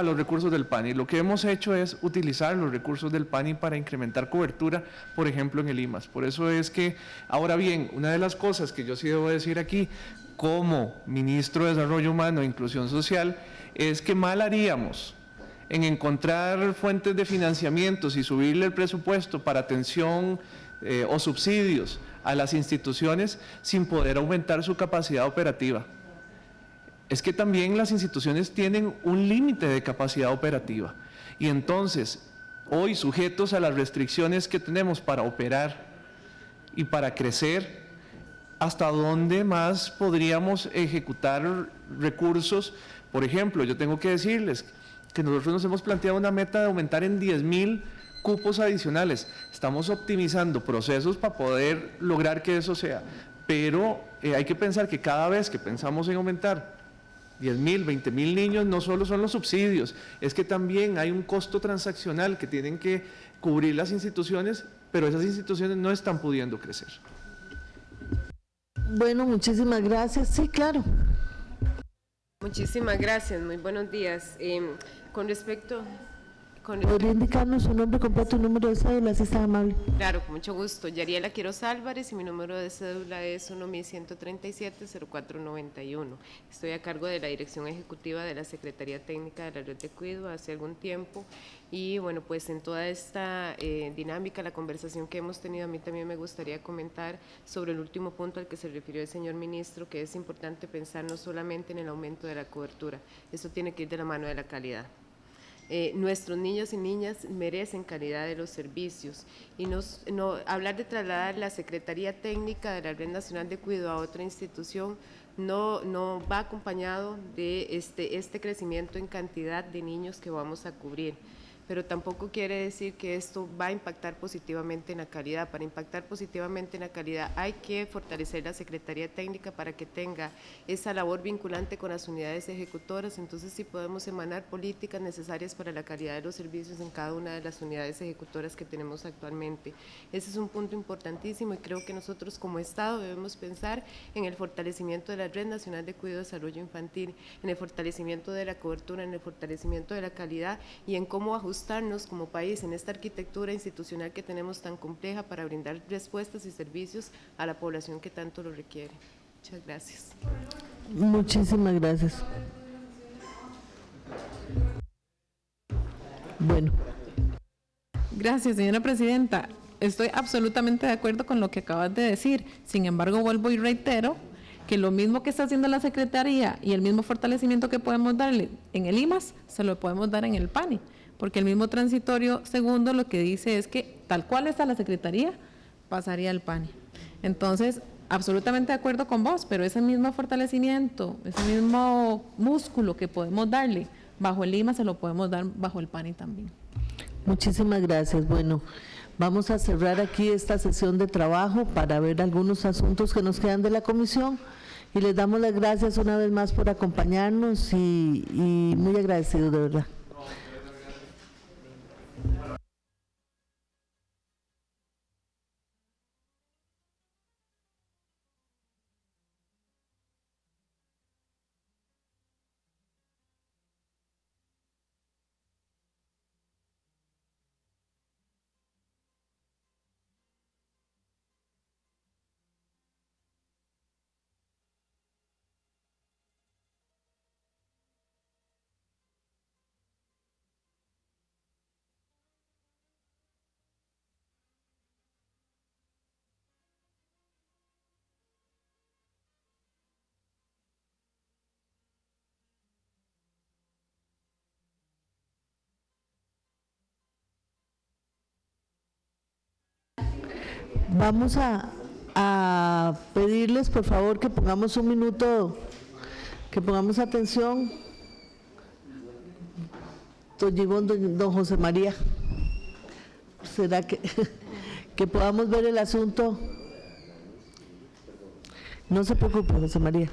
Los recursos del PANI. Lo que hemos hecho es utilizar los recursos del PANI para incrementar cobertura, por ejemplo, en el IMAS. Por eso es que, ahora bien, una de las cosas que yo sí debo decir aquí, como ministro de Desarrollo Humano e Inclusión Social, es que mal haríamos en encontrar fuentes de financiamientos y subirle el presupuesto para atención o subsidios a las instituciones sin poder aumentar su capacidad operativa. Es que también las instituciones tienen un límite de capacidad operativa, y entonces, hoy sujetos a las restricciones que tenemos para operar y para crecer, ¿hasta dónde más podríamos ejecutar recursos? Por ejemplo, yo tengo que decirles que nosotros nos hemos planteado una meta de aumentar en 10,000 cupos adicionales. Estamos optimizando procesos para poder lograr que eso sea, pero hay que pensar que cada vez que pensamos en aumentar 10,000, 20,000 niños, no solo son los subsidios, es que también hay un costo transaccional que tienen que cubrir las instituciones, pero esas instituciones no están pudiendo crecer. Bueno, muchísimas gracias. Sí, claro. Muchísimas gracias, muy buenos días. Con respecto... ¿Podría indicarnos su nombre completo y número de cédula, si está amable? Claro, con mucho gusto. Yariela Quiroz Álvarez, y mi número de cédula es 1.137-0491. Estoy a cargo de la Dirección Ejecutiva de la Secretaría Técnica de la Red de Cuido hace algún tiempo, y bueno, pues en toda esta dinámica, la conversación que hemos tenido, a mí también me gustaría comentar sobre el último punto al que se refirió el señor ministro, que es importante pensar no solamente en el aumento de la cobertura, eso tiene que ir de la mano de la calidad. Nuestros niños y niñas merecen calidad de los servicios, y hablar de trasladar la Secretaría Técnica de la Red Nacional de Cuidado a otra institución no va acompañado de este crecimiento en cantidad de niños que vamos a cubrir. Pero tampoco quiere decir que esto va a impactar positivamente en la calidad. Para impactar positivamente en la calidad hay que fortalecer la Secretaría Técnica para que tenga esa labor vinculante con las unidades ejecutoras. Entonces sí podemos emanar políticas necesarias para la calidad de los servicios en cada una de las unidades ejecutoras que tenemos actualmente. Ese es un punto importantísimo, y creo que nosotros como Estado debemos pensar en el fortalecimiento de la Red Nacional de Cuidado y Desarrollo Infantil, en el fortalecimiento de la cobertura, en el fortalecimiento de la calidad, y en cómo ajustarnos como país en esta arquitectura institucional que tenemos tan compleja para brindar respuestas y servicios a la población que tanto lo requiere. Muchas gracias. Muchísimas gracias. Bueno. Gracias, señora presidenta. Estoy absolutamente de acuerdo con lo que acabas de decir. Sin embargo, vuelvo y reitero que lo mismo que está haciendo la Secretaría y el mismo fortalecimiento que podemos darle en el IMAS, se lo podemos dar en el PANI, porque el mismo transitorio segundo lo que dice es que tal cual está la Secretaría, pasaría al PANI. Entonces, absolutamente de acuerdo con vos, pero ese mismo fortalecimiento, ese mismo músculo que podemos darle bajo el IMAS, se lo podemos dar bajo el PANI también. Muchísimas gracias. Bueno, vamos a cerrar aquí esta sesión de trabajo para ver algunos asuntos que nos quedan de la comisión, y les damos las gracias una vez más por acompañarnos, y muy agradecidos, de verdad. Vamos a pedirles, por favor, que pongamos un minuto, que pongamos atención. Don Gibón, don José María, ¿será que podamos ver el asunto? No se preocupe, José María.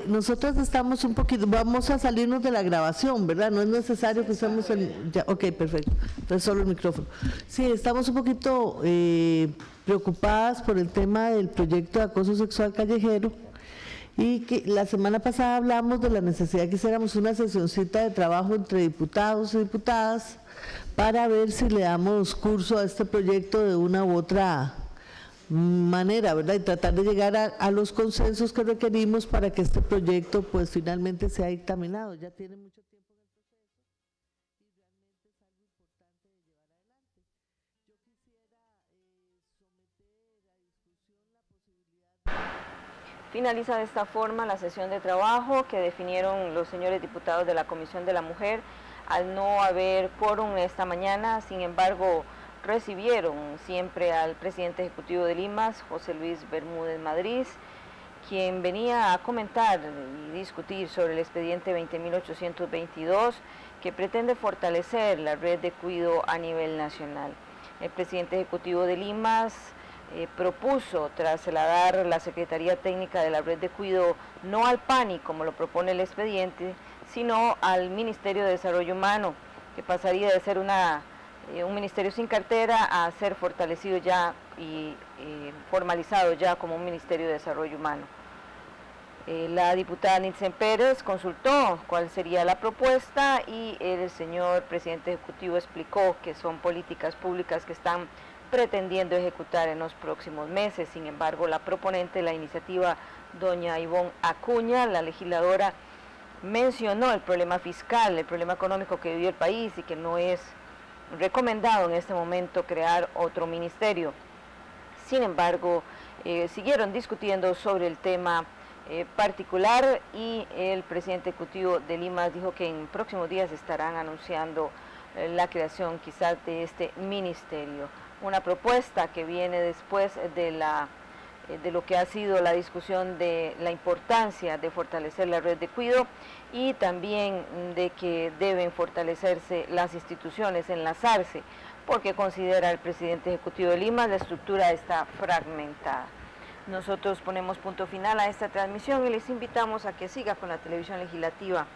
Nosotros estamos un poquito, vamos a salirnos de la grabación, ¿verdad? No es necesario que estemos en... Ya, ok, perfecto. Entonces solo el micrófono. Sí, estamos un poquito preocupadas por el tema del proyecto de acoso sexual callejero, y que la semana pasada hablamos de la necesidad de que hiciéramos una sesioncita de trabajo entre diputados y diputadas para ver si le damos curso a este proyecto de una u otra manera, ¿verdad? Y tratar de llegar a los consensos que requerimos para que este proyecto pues finalmente sea dictaminado. Ya tiene mucho tiempo en el proceso y realmente es algo importante de llevar adelante. Yo quisiera someter a discusión la posibilidad. Finaliza de esta forma la sesión de trabajo que definieron los señores diputados de la Comisión de la Mujer. Al no haber quórum esta mañana, sin embargo, recibieron siempre al presidente ejecutivo de Limas, José Luis Bermúdez Madrid, quien venía a comentar y discutir sobre el expediente 20.822 que pretende fortalecer la red de cuidado a nivel nacional. El presidente ejecutivo de Limas propuso trasladar la Secretaría Técnica de la Red de Cuidado no al PANI, como lo propone el expediente, sino al Ministerio de Desarrollo Humano, que pasaría de ser un ministerio sin cartera a ser fortalecido ya y formalizado ya como un Ministerio de Desarrollo Humano. La diputada Nitzen Pérez consultó cuál sería la propuesta y el señor presidente ejecutivo explicó que son políticas públicas que están pretendiendo ejecutar en los próximos meses. Sin embargo, la proponente de la iniciativa, doña Ivonne Acuña, la legisladora, mencionó el problema fiscal, el problema económico que vive el país y que no es recomendado en este momento crear otro ministerio. Sin embargo, siguieron discutiendo sobre el tema particular y el presidente ejecutivo de Limas dijo que en próximos días estarán anunciando la creación quizás de este ministerio. Una propuesta que viene después de lo que ha sido la discusión de la importancia de fortalecer la red de cuidado y también de que deben fortalecerse las instituciones, enlazarse, porque considera el presidente ejecutivo de Limas la estructura está fragmentada. Nosotros ponemos punto final a esta transmisión y les invitamos a que siga con la televisión legislativa.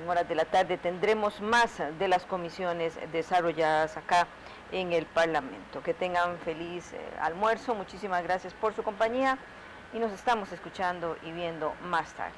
En horas de la tarde tendremos más de las comisiones desarrolladas acá en el Parlamento. Que tengan feliz almuerzo, muchísimas gracias por su compañía y nos estamos escuchando y viendo más tarde.